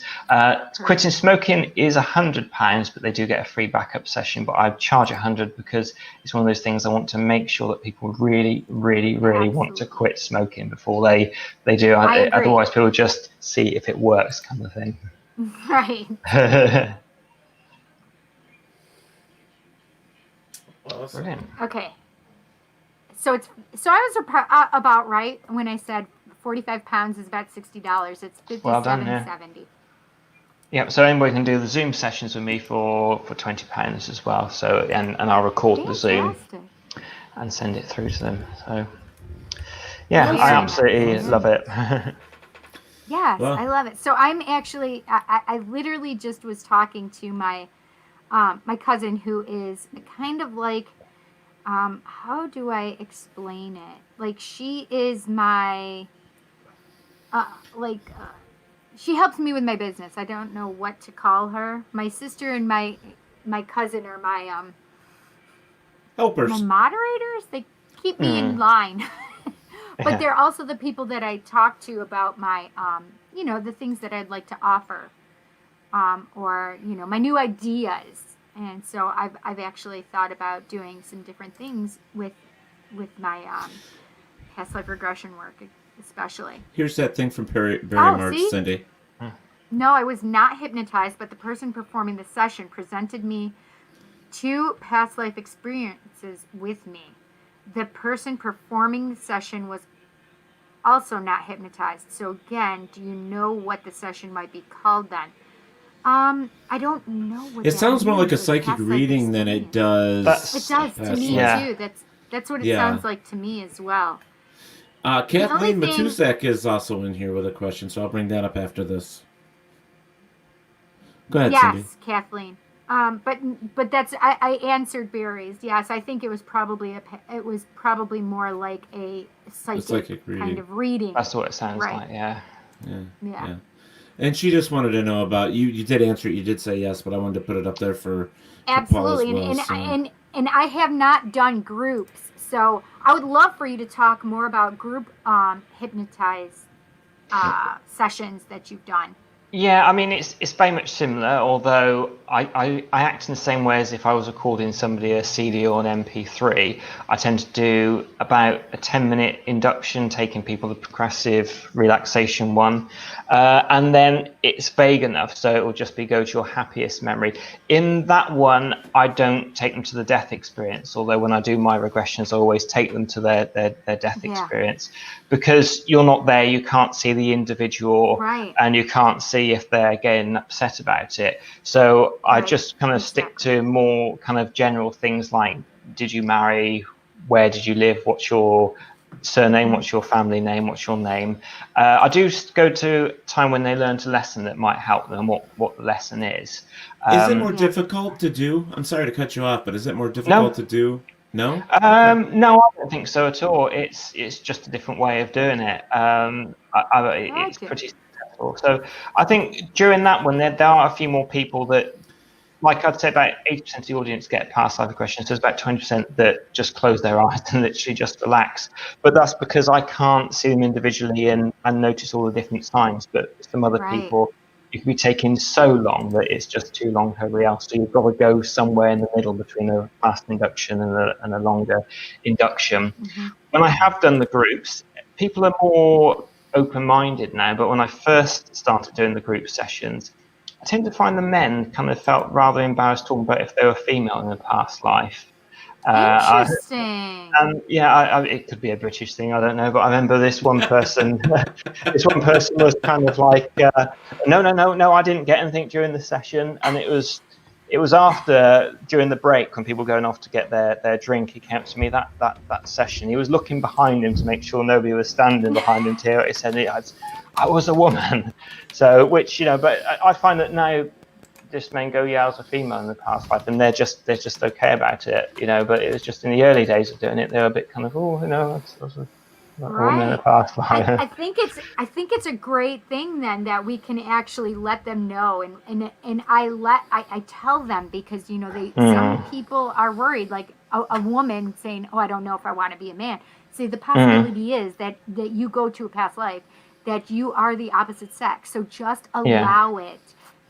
Quitting smoking is £100, but they do get a free backup session, but I charge £100 because it's one of those things I want to make sure that people really, really, really want to quit smoking before they do. Otherwise people just see if it works, kind of thing. Right. Brilliant. Okay. So I was about right when I said £45 is about $60. It's $57.70. Yeah. So anybody can do the Zoom sessions with me for £20 as well. So and I'll record the Zoom and send it through to them. So yeah, I absolutely love it. Yes, I love it. So I'm actually I literally just was talking to my cousin, who is kind of like, how do I explain it? Like, she is my, she helps me with my business. I don't know what to call her. My sister and my cousin are my, helpers. My moderators. They keep me in line. But they're also the people that I talk to about my, the things that I'd like to offer. Or my new ideas, and so I've actually thought about doing some different things with my past life regression work, especially. Here's that thing from Barry March, Cindy. No, I was not hypnotized, but the person performing the session presented me 2 past life experiences with me. The person performing the session was also not hypnotized. So again, do you know what the session might be called then? I don't know what it sounds more like a psychic reading than it does. It does to me too. That's what it sounds like to me as well. Kathleen Matusek is also in here with a question, so I'll bring that up after this. Go ahead, Cindy. Yes, Kathleen. But that's I answered Barry's. Yes, I think it was probably more like a psychic kind of reading. That's what it sounds like. Yeah. And she just wanted to know about you. You did answer it. You did say yes, but I wanted to put it up there for absolutely. Paul as well, and I have not done groups, so I would love for you to talk more about group hypnotize sessions that you've done. Yeah, I mean, it's very much similar, although I act in the same way as if I was recording somebody a CD or an MP3. I tend to do about a 10-minute induction, taking people the progressive relaxation one, and then it's vague enough, so it will just be go to your happiest memory. In that one, I don't take them to the death experience, although when I do my regressions, I always take them to their death experience, because you're not there, you can't see the individual, and you can't see if they're getting upset about it. So I just kind of stick to more kind of general things like, did you marry? Where did you live? What's your surname, what's your family name, what's your name. I do go to time when they learn a lesson that might help them, what the lesson is. Is it more difficult to do? I'm sorry to cut you off, but is it more difficult to do? No? No, I don't think so at all. It's just a different way of doing it. It's pretty successful. So I think during that one, there are a few more people that, like I'd say, about 80% of the audience get past live questions. There's about 20% that just close their eyes and literally just relax. But that's because I can't see them individually and notice all the different signs. But some other people, it can be taking so long that it's just too long for everybody else. So you've got to go somewhere in the middle between a fast induction and a longer induction. When I have done the groups, people are more open-minded now. But when I first started doing the group sessions, I tend to find the men kind of felt rather embarrassed talking about if they were female in a past life. Interesting. It could be a British thing, I don't know. But I remember this one person. This one person was kind of like, no, I didn't get anything during the session, and it was after, during the break, when people were going off to get their drink. He came to me that session. He was looking behind him to make sure nobody was standing behind him. He said, I was a woman. So, which, but I find that now this men go, I was a female in the past life, and they're just okay about it, But it was just in the early days of doing it, they were a bit kind of, I was a woman in the past life. I think it's a great thing then that we can actually let them know, and I tell them, because some people are worried, like a woman saying, I don't know if I want to be a man. See, the possibility is that you go to a past life that you are the opposite sex. So just allow it,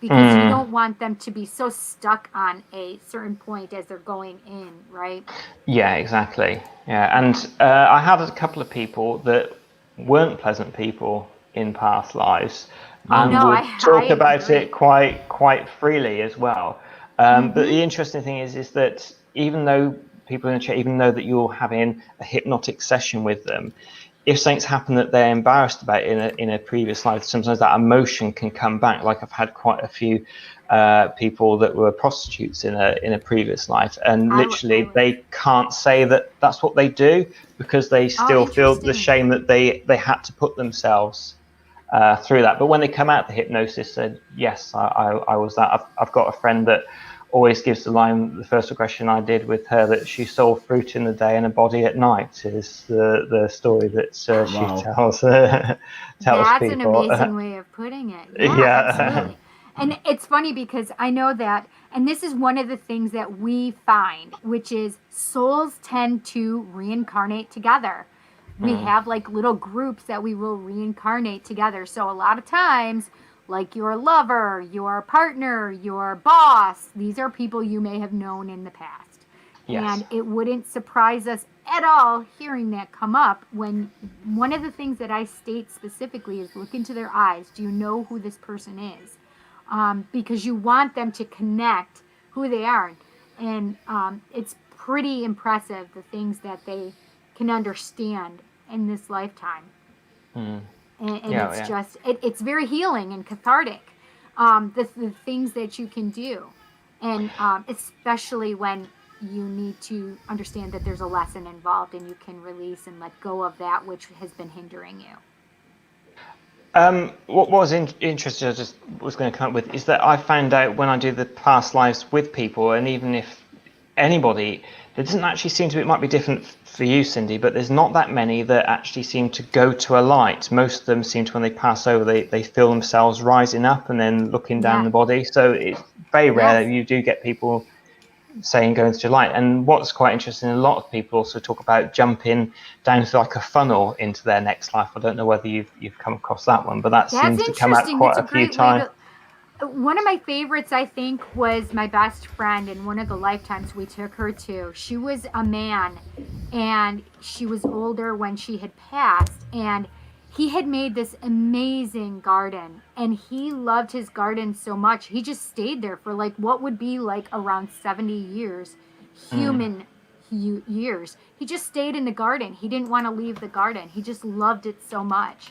because you don't want them to be so stuck on a certain point as they're going in, right? Yeah, exactly. Yeah, and I had a couple of people that weren't pleasant people in past lives, and would talk about it quite freely as well. But the interesting thing is that even though people in the chat, even though that you're having a hypnotic session with them, if something's happened that they're embarrassed about in a previous life, sometimes that emotion can come back. Like I've had quite a few people that were prostitutes in a previous life, and literally they can't say that that's what they do, because they still feel the shame that they had to put themselves through that. But when they come out of the hypnosis, said, yes, I was that. I've got a friend that always gives the line, the first regression I did with her, that she sold fruit in the day and a body at night, is the story that she tells That's people. An amazing way of putting it. Yeah, absolutely. And it's funny because I know that, and this is one of the things that we find, which is souls tend to reincarnate together. We have like little groups that we will reincarnate together. So a lot of times, like your lover, your partner, your boss, these are people you may have known in the past. Yes. And it wouldn't surprise us at all hearing that come up, when one of the things that I state specifically is look into their eyes. Do you know who this person is? Because you want them to connect who they are. And it's pretty impressive, the things that they can understand in this lifetime. And it's just, it's very healing and cathartic, the things that you can do. And especially when you need to understand that there's a lesson involved, and you can release and let go of that which has been hindering you. What was interesting, I just was going to come up with, is that I found out when I do the past lives with people, and even if anybody, there doesn't actually seem to be, it might be different for you, Cindy, but there's not that many that actually seem to go to a light. Most of them seem to, when they pass over, they feel themselves rising up and then looking down the body. So it's very rare that you do get people saying going to light. And what's quite interesting, a lot of people also talk about jumping down to like a funnel into their next life. I don't know whether you've come across that one, but that seems to come out quite a few times. One of my favorites, I think, was my best friend in one of the lifetimes we took her to. She was a man, and she was older when she had passed, and he had made this amazing garden, and he loved his garden so much. He just stayed there for like what would be like around 70 years, human years. He just stayed in the garden. He didn't want to leave the garden. He just loved it so much.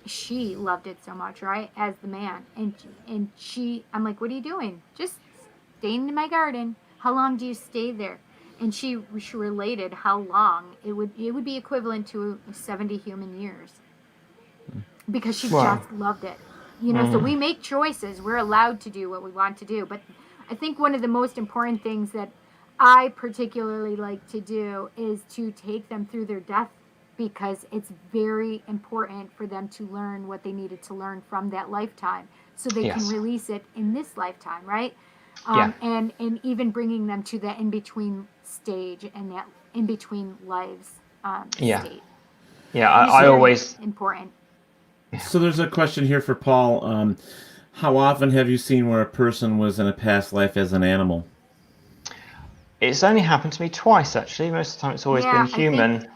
She loved it so much, right, as the man. And she, I'm like, what are you doing? Just staying in my garden. How long do you stay there? And she related how long it would be equivalent to 70 human years, because she just loved it. You know, so we make choices. We're allowed to do what we want to do. But I think one of the most important things that I particularly like to do is to take them through their death, because it's very important for them to learn what they needed to learn from that lifetime, so they can release it in this lifetime, right? And even bringing them to that in-between stage and that in-between lives state. Yeah, I always... important. So there's a question here for Paul. How often have you seen where a person was in a past life as an animal? It's only happened to me twice, actually. Most of the time it's always been human.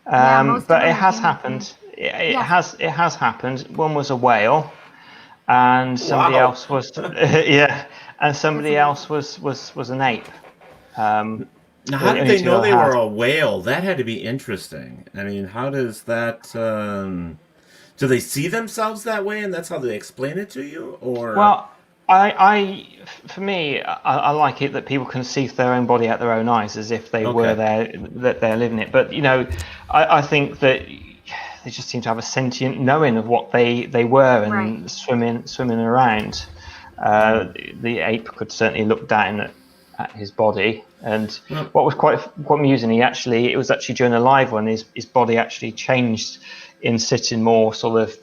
But it has happened. It has happened. One was a whale, and somebody else was and somebody else was an ape. Now, how did they know they were a whale? That had to be interesting. I mean, how does that? Do they see themselves that way, and that's how they explain it to you, or? Well, for me, I like it that people can see their own body at their own eyes, as if they were there, that they're living it. But you know, I think that they just seem to have a sentient knowing of what they were and swimming around. The ape could certainly look down at his body, and what was quite amusing, it was actually during a live one, his body actually changed in sitting more sort of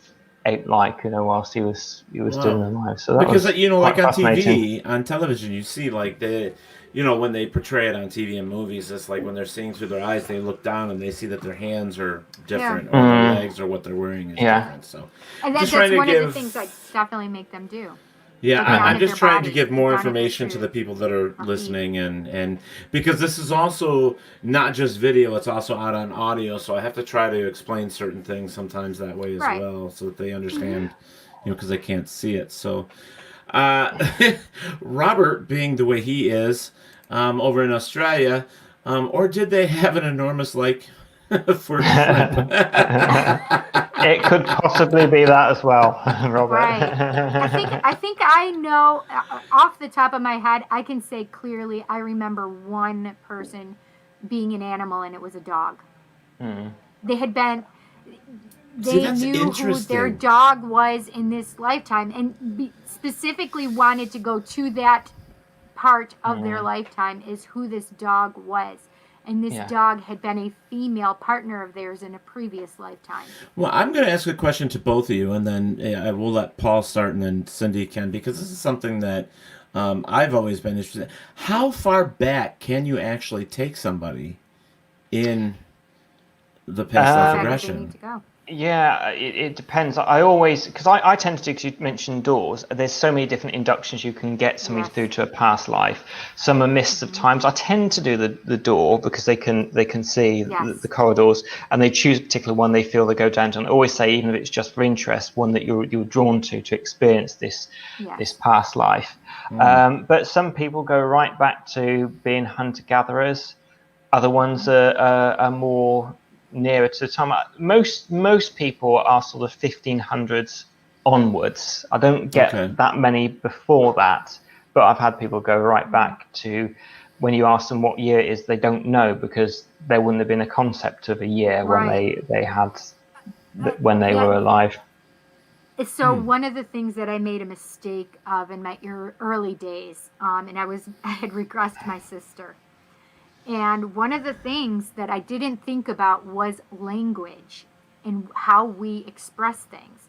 ape-like, you know, whilst he was doing the live. So that because was like on TV, on television, you see like when they portray it on TV and movies, it's like when they're seeing through their eyes, they look down and they see that their hands are different, or their legs or what they're wearing is different. So, and that's one of the things I definitely make them do. Yeah, I'm just trying to give more information to the people that are listening, and because this is also not just video, it's also out on audio, so I have to try to explain certain things sometimes that way as well, so that they understand, because they can't see it. So, Robert, being the way he is, over in Australia, or did they have an enormous for shrimp? It could possibly be that as well, Robert. Right. I think I know off the top of my head. I can say clearly. I remember one person being an animal, and it was a dog. They had been. They knew who their dog was in this lifetime, and specifically wanted to go to that part of their lifetime is who this dog was. And this dog had been a female partner of theirs in a previous lifetime. Well, I'm going to ask a question to both of you, and then I will let Paul start, and then Cindy can, because this is something that I've always been interested in. How far back can you actually take somebody in the past life regression? They need to go. Yeah, it depends. I always, because I tend to do, because you mentioned doors, there's so many different inductions you can get somebody through to a past life. Some are missed of times. I tend to do the door because they can see the corridors, and they choose a particular one they feel they go down to. And I always say, even if it's just for interest, one that you're drawn to experience this past life. But some people go right back to being hunter-gatherers. Other ones are more nearer to the time. Most people are sort of 1500s onwards. I don't get that many before that, but I've had people go right back to when you ask them what year it is, they don't know, because there wouldn't have been a concept of a year when they had when they were alive. So one of the things that I made a mistake of in my early days, and I had regressed my sister. And one of the things that I didn't think about was language and how we express things.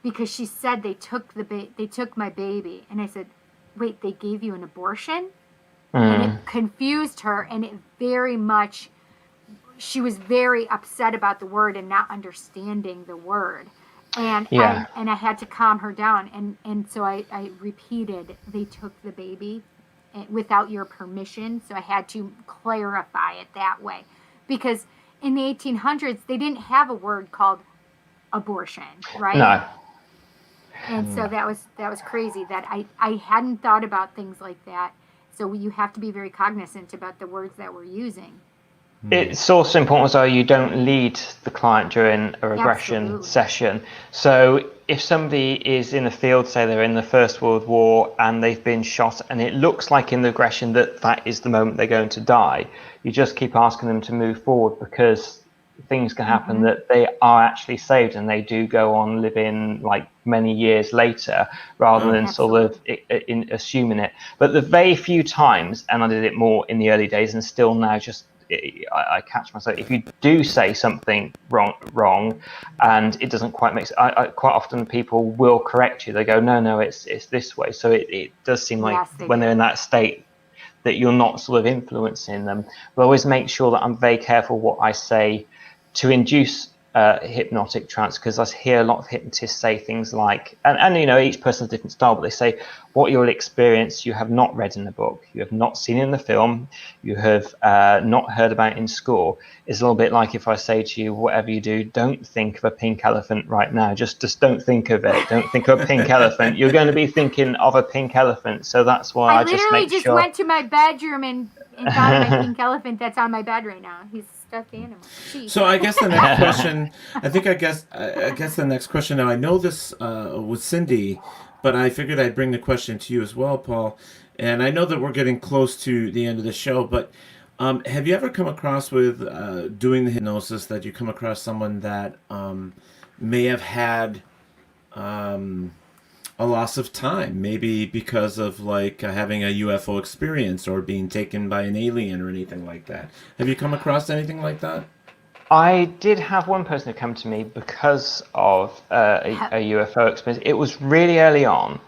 Because she said they took my baby, and I said, "Wait, they gave you an abortion?" And it confused her, and it very much. She was very upset about the word and not understanding the word, and I had to calm her down, and so I repeated, "They took the baby without your permission," so I had to clarify it that way, because in the 1800s they didn't have a word called abortion, right? No. And so that was crazy that I hadn't thought about things like that. So you have to be very cognizant about the words that we're using. It's also important as well, you don't lead the client during a regression session. So if somebody is in the field, say they're in the First World War and they've been shot, and it looks like in the regression that is the moment they're going to die, you just keep asking them to move forward, because things can happen that they are actually saved and they do go on living like many years later, rather than sort of assuming it. But the very few times, and I did it more in the early days and still now, just I catch myself, if you do say something wrong and it doesn't quite make sense, quite often people will correct you. They go, no, it's this way. So it does seem like when they're in that state that you're not sort of influencing them. But I always make sure that I'm very careful what I say to induce hypnotic trance, because I hear a lot of hypnotists say things like, and you know, each person has a different style, but they say what you'll experience you have not read in the book, you have not seen in the film, you have not heard about in school. It's a little bit like if I say to you, whatever you do, don't think of a pink elephant right now, just don't think of it, don't think of a pink elephant, you're going to be thinking of a pink elephant. So that's why I just make sure. went to my bedroom and thought of my pink elephant that's on my bed right now. He's stuffed animal. Jeez. So I guess the next question, I guess the next question. Now I know this was Cindy, but I figured I'd bring the question to you as well, Paul. And I know that we're getting close to the end of the show, but have you ever come across with doing the hypnosis that you come across someone that may have had a loss of time, maybe because of like having a UFO experience or being taken by an alien or anything like that? Have you come across anything like that? I did have one person who came to me because of a UFO experience. It was really early on,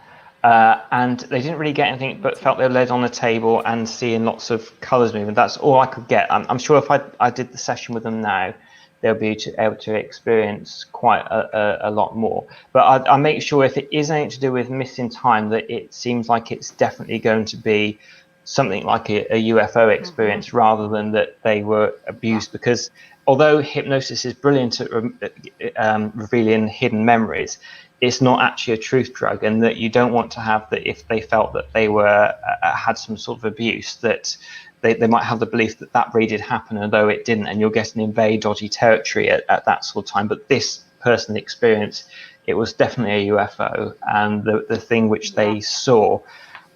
and they didn't really get anything, but felt they were led on a table and seeing lots of colours moving. That's all I could get. I'm sure if I did the session with them now, they'll be able to experience quite a lot more. But I make sure if it is anything to do with missing time, that it seems like it's definitely going to be something like a UFO experience, rather than that they were abused. Because although hypnosis is brilliant at revealing hidden memories, it's not actually a truth drug, and that you don't want to have that if they felt that they were had some sort of abuse, that they might have the belief that really did happen, although it didn't, and you're getting in very dodgy territory at that sort of time. But this person experienced, it was definitely a UFO, and the thing which they saw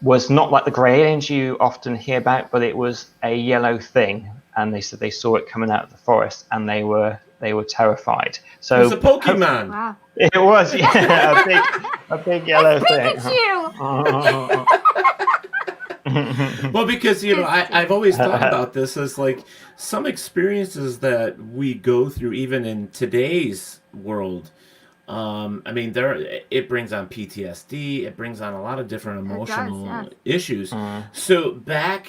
was not like the grey aliens you often hear about, but it was a yellow thing, and they said they saw it coming out of the forest, and they were terrified. So it's a Pokemon. Wow. It was, yeah, a big yellow thing. Well, because you know, I've always thought about this as like some experiences that we go through, even in today's world. I mean, it brings on PTSD. It brings on a lot of different emotional issues. So back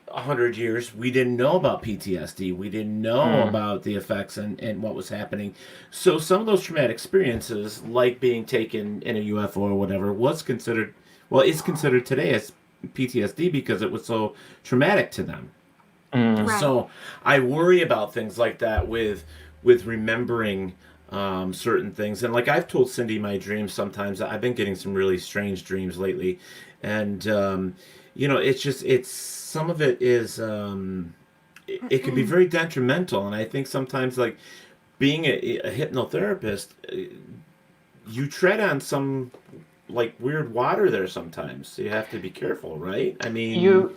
100 years, we didn't know about PTSD. We didn't know about the effects and what was happening. So some of those traumatic experiences, like being taken in a UFO or whatever, is considered today as PTSD because it was so traumatic to them. Right. So I worry about things like that with remembering certain things. And like I've told Cindy my dreams sometimes. I've been getting some really strange dreams lately. And, you know, it's some of it is, it can be very detrimental. And I think sometimes like being a hypnotherapist, you tread on some like weird water there sometimes. So you have to be careful, right? I mean,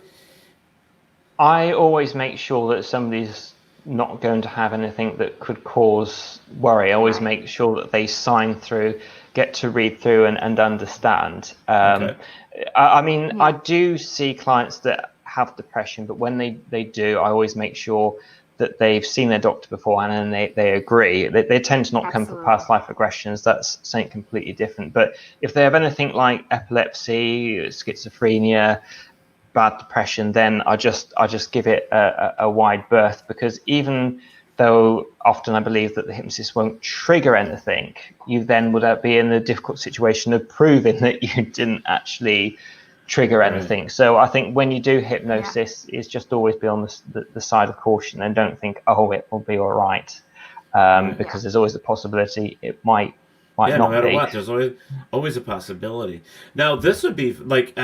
I always make sure that somebody's not going to have anything that could cause worry. I always make sure that they sign through, get to read through and understand. I mean, I do see clients that have depression, but when they do, I always make sure that they've seen their doctor beforehand and they agree. They tend to not come for past life regressions. That's something completely different. But if they have anything like epilepsy, schizophrenia, bad depression, then I just give it a wide berth, because even though often I believe that the hypnotist won't trigger anything, you then would be in the difficult situation of proving that you didn't actually trigger anything. Right. So I think when you do hypnosis, it's just always be on the side of caution, and don't think, oh, it will be all right, because there's always the possibility it might might no not matter be. what, there's always a possibility. Now, this would be like,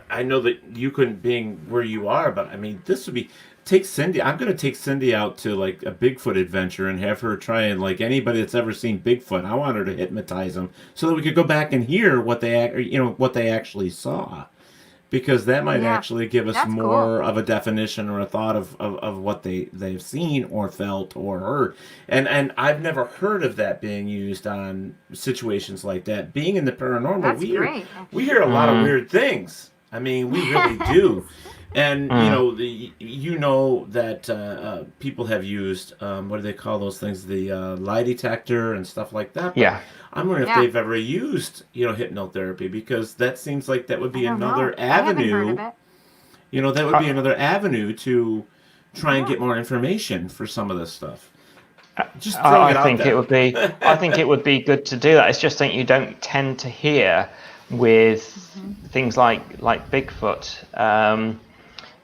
I know that you couldn't being where you are, but I mean, this would be take Cindy. I'm going to take Cindy out to like a Bigfoot adventure and have her try and like anybody that's ever seen Bigfoot. I want her to hypnotize them so that we could go back and hear what they actually saw. Because that might actually give us more of a definition or a thought of what they've seen or felt or heard. And I've never heard of that being used on situations like that. Being in the paranormal, we hear a lot of weird things. I mean, we really do. And, you know that people have used, what do they call those things? The lie detector and stuff like that. But I'm wondering if they've ever used, hypnotherapy, because that seems like that would be another avenue. That would be another avenue to try and get more information for some of this stuff. Just throwing it out there. I think it would be good to do that. It's just something you don't tend to hear with things like Bigfoot.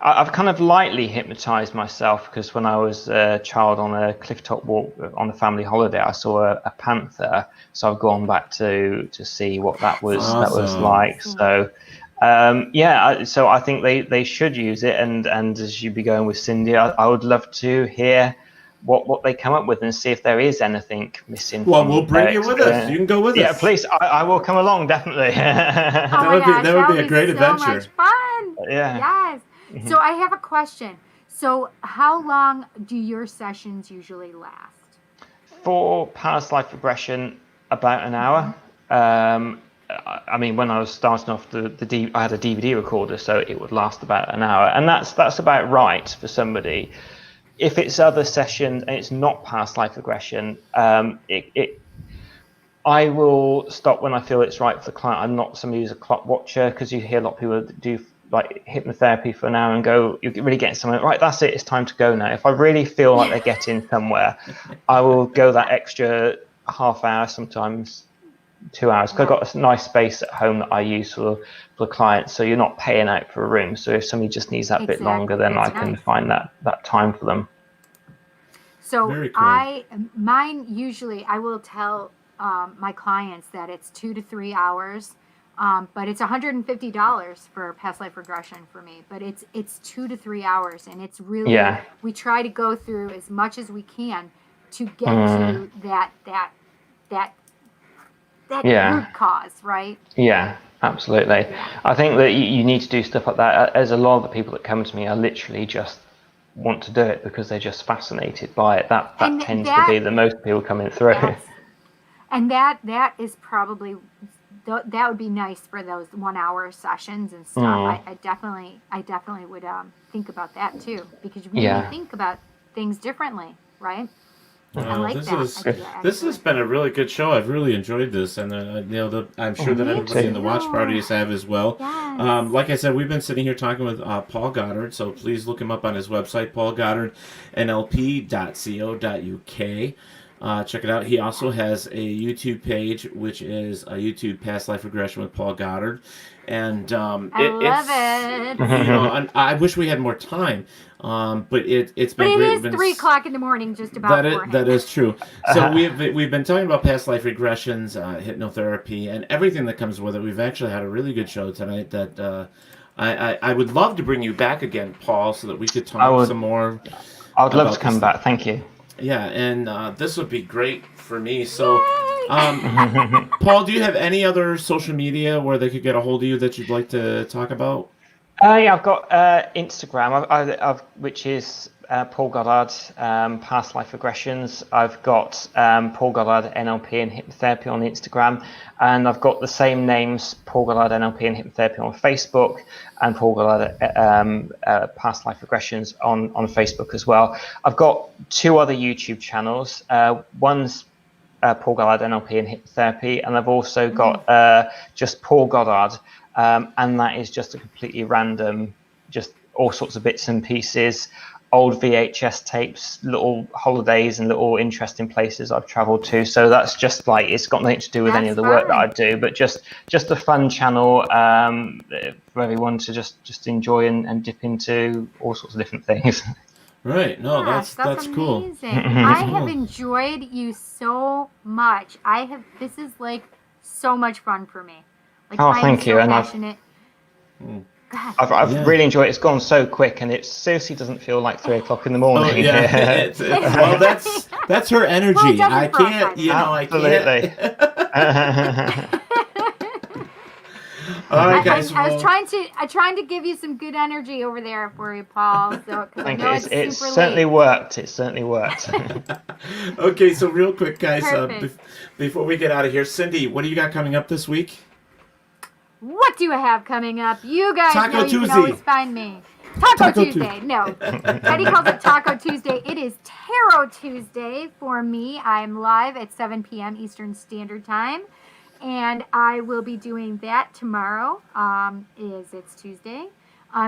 I've kind of lightly hypnotized myself because when I was a child on a clifftop walk on a family holiday, I saw a panther. So I've gone back to see what that was like. So so I think they should use it. And as you'd be going with Cindy, I would love to hear what they come up with and see if there is anything missing. Well, we'll bring you with us. You can go with us. Yeah, please. I will come along, definitely. That would be a great adventure. So much fun. Yeah. Yes. So I have a question. So how long do your sessions usually last? For past life regression, about an hour. I mean, when I was starting off, I had a DVD recorder, so it would last about an hour, and that's about right for somebody. If it's other sessions and it's not past life regression, I will stop when I feel it's right for the client. I'm not somebody who's a clock watcher, because you hear a lot of people that do like hypnotherapy for an hour and go, you're really getting somewhere. Right, that's it. It's time to go now. If I really feel like they're getting somewhere, I will go that extra half hour, sometimes 2 hours. Because I've got a nice space at home that I use for clients, so you're not paying out for a room. So if somebody just needs that bit longer, then I can find that time for them. So cool. Mine usually, I will tell my clients that it's 2 to 3 hours. But it's $150 for past life regression for me. But it's 2 to 3 hours, and it's really we try to go through as much as we can to get to that root cause, right? Yeah, absolutely. I think that you need to do stuff like that. As a lot of the people that come to me are literally just want to do it because they're just fascinated by it. That tends to be the most people coming through. And that is probably. That would be nice for those 1 hour sessions and stuff. I definitely would think about that too, because we think about things differently, right? I like that. This has been a really good show. I've really enjoyed this, and I'm sure that everybody in the watch parties have as well. Yes. Like I said, we've been sitting here talking with Paul Goddard, so please look him up on his website, paulgoddardnlp.co.uk. Check it out. He also has a YouTube page, which is a YouTube Past Life Regression with Paul Goddard, and I love it. And I wish we had more time, but it's been great. It is 3 o'clock in the morning, just about. That is true. So we've been talking about past life regressions, hypnotherapy, and everything that comes with it. We've actually had a really good show tonight. That I would love to bring you back again, Paul, so that we could talk some more. I would love to come back. Thank you. Yeah, and this would be great for me. So, Paul, do you have any other social media where they could get a hold of you that you'd like to talk about? Yeah, I've got Instagram, which is Paul Goddard, Past Life Regressions. I've got Paul Goddard NLP and Hypnotherapy on Instagram, and I've got the same names, Paul Goddard NLP and Hypnotherapy on Facebook, and Paul Goddard Past Life Regressions on Facebook as well. I've got 2 other YouTube channels. One's Paul Goddard NLP and Hypnotherapy, and I've also got just Paul Goddard, and that is just a completely random, just all sorts of bits and pieces, old VHS tapes, little holidays and little interesting places I've traveled to. So that's just like, it's got nothing to do with any of the work that I do, but just a fun channel for everyone to just enjoy and dip into all sorts of different things. Right. No, Yes, that's cool. amazing. I have enjoyed you so much. This is like so much fun for me. Like, Oh, I am thank you. so And passionate. I've really enjoyed it. It's gone so quick, and it seriously doesn't feel like 3:00 in the morning. Oh, yeah. Well, that's her energy. Well, it doesn't I for us can't, either. you know, I Absolutely. can't. All right, guys. I was trying to give you some good energy over there for you, Paul. So, 'cause I Thank know you. it's It super certainly late. worked. It certainly worked. Okay, so real quick, guys, Perfect. before we get out of here, Cindy, what do you got coming up this week? What do I have coming up? You guys Taco know you Tuesday. can always find me. Taco Taco Tuesday. No. Teddy calls it Taco Tuesday. It is Tarot Tuesday for me. I'm live at 7 p.m. Eastern Standard Time. And I will be doing that tomorrow. It's Tuesday.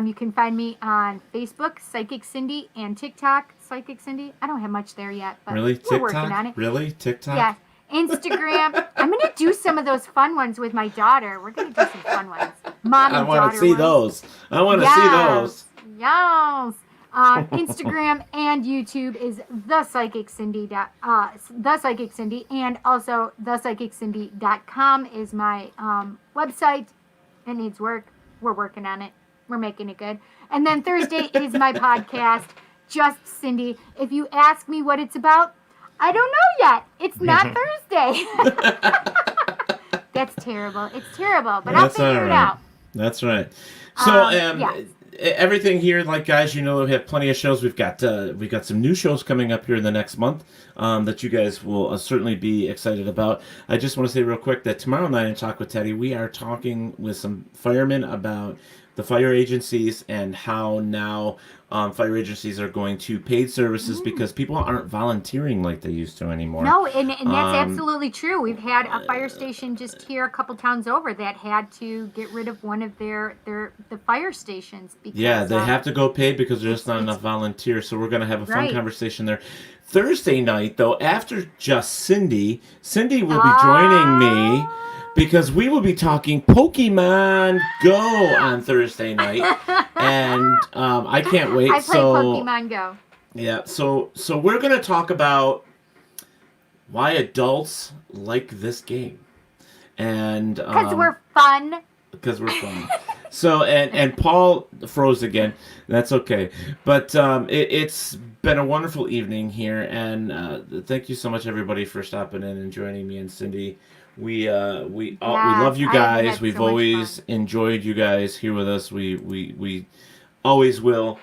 You can find me on Facebook, Psychic Cindy, and TikTok, Psychic Cindy. I don't have much there yet, but Really? we're TikTok? working on it. Really? TikTok? Yeah. Instagram. I'm going to do some of those fun ones with my daughter. We're going to do some fun ones. Mom and I want daughter to see ones. those. I want to see those. Yes. Instagram and YouTube is The Psychic Cindy, and also thepsychiccindy.com is my website. It needs work. We're working on it. We're making it good. And then Thursday is my podcast, Just Cindy. If you ask me what it's about, I don't know yet. It's not Thursday. That's terrible. It's terrible, but I'll figure it out. That's right. So, yes. Everything here, like, guys, you know, we have plenty of shows. We've got some new shows coming up here in the next month that you guys will certainly be excited about. I just want to say real quick that tomorrow night in Talk with Teddy, we are talking with some firemen about the fire agencies and how now fire agencies are going to paid services because people aren't volunteering like they used to anymore. No, and that's absolutely true. We've had a fire station just here a couple towns over that had to get rid of one of the fire stations. Because, yeah, they have to go paid because there's not enough volunteers. So we're going to have a fun conversation there. Thursday night, though, after Just Cindy will be joining me. Because we will be talking Pokemon Go on Thursday night, and I can't wait. I play Pokemon Go. Yeah, so we're gonna talk about why adults like this game, and because we're fun. Because we're fun. So and Paul froze again. That's okay, but it's been a wonderful evening here, and thank you so much everybody for stopping in and joining me and Cindy. We love you guys. We've always enjoyed you guys here with us. We always will.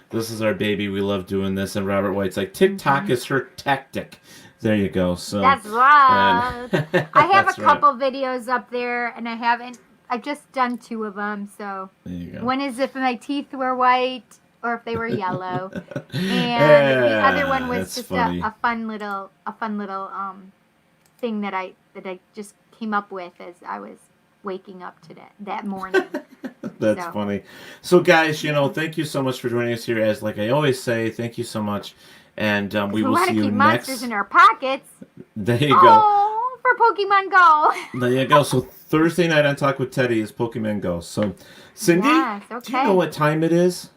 This is our baby. We love doing this. And Robert White's like, TikTok is her tactic. There you go. So that's right. I have a couple videos up there, and I've just done 2 of them. So there you go. One is if my teeth were white or if they were yellow, and the other one was just a fun little thing that I just came up with as I was waking up that morning. That's funny. So guys, thank you so much for joining us here. As like I always say, thank you so much, and we will see you next. We want to keep monsters in our pockets. There you go. For Pokemon Go. There you go. So Thursday night on Talk with Teddy is Pokemon Go. So Cindy, do you know what time it is?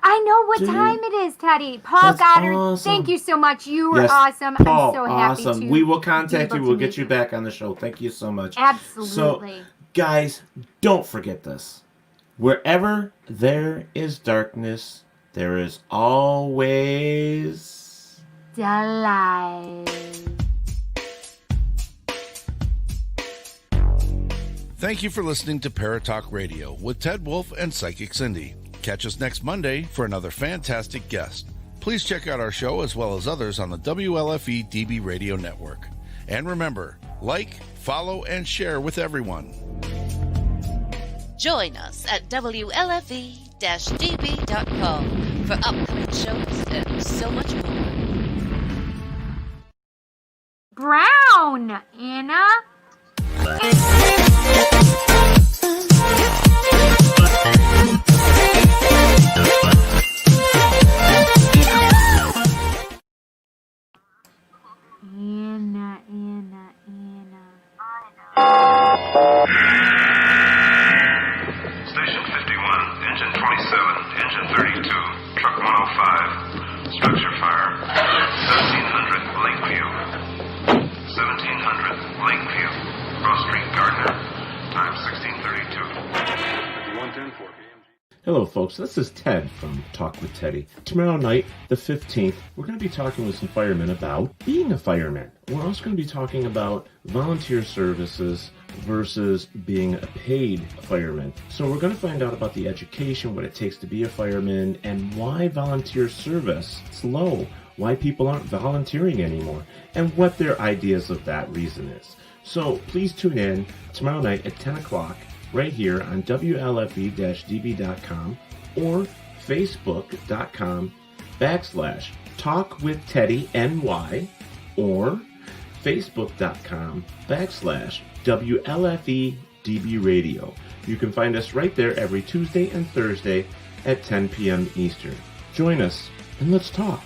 I know what time it is, Teddy. Paul Goddard, awesome. Thank you so much. You were awesome. Paul, I'm so happy awesome. We will contact you. We'll get you back on the show. Thank you so much. Absolutely. So, guys, don't forget this. Wherever there is darkness, there is always the light. Thank you for listening to Paratalk Radio with Ted Wolf and Psychic Cindy. Catch us next Monday for another fantastic guest. Please check out our show as well as others on the WLFE DB Radio Network. And remember, like, follow, and share with everyone. Join us at WLFE-DB.com for upcoming shows and so much more. Brown, Anna. Station 51, engine 27, engine 32, truck 105. Hello, folks. This is Ted from Talk with Teddy. Tomorrow night, the 15th, we're going to be talking with some firemen about being a fireman. We're also going to be talking about volunteer services versus being a paid fireman. So we're going to find out about the education, what it takes to be a fireman, and why volunteer service is low, why people aren't volunteering anymore, and what their ideas of that reason is. So please tune in tomorrow night at 10 o'clock right here on WLFE-DB.com or Facebook.com/TalkWithTeddyNY or Facebook.com/WLFE-DB Radio. You can find us right there every Tuesday and Thursday at 10 p.m. Eastern. Join us and let's talk.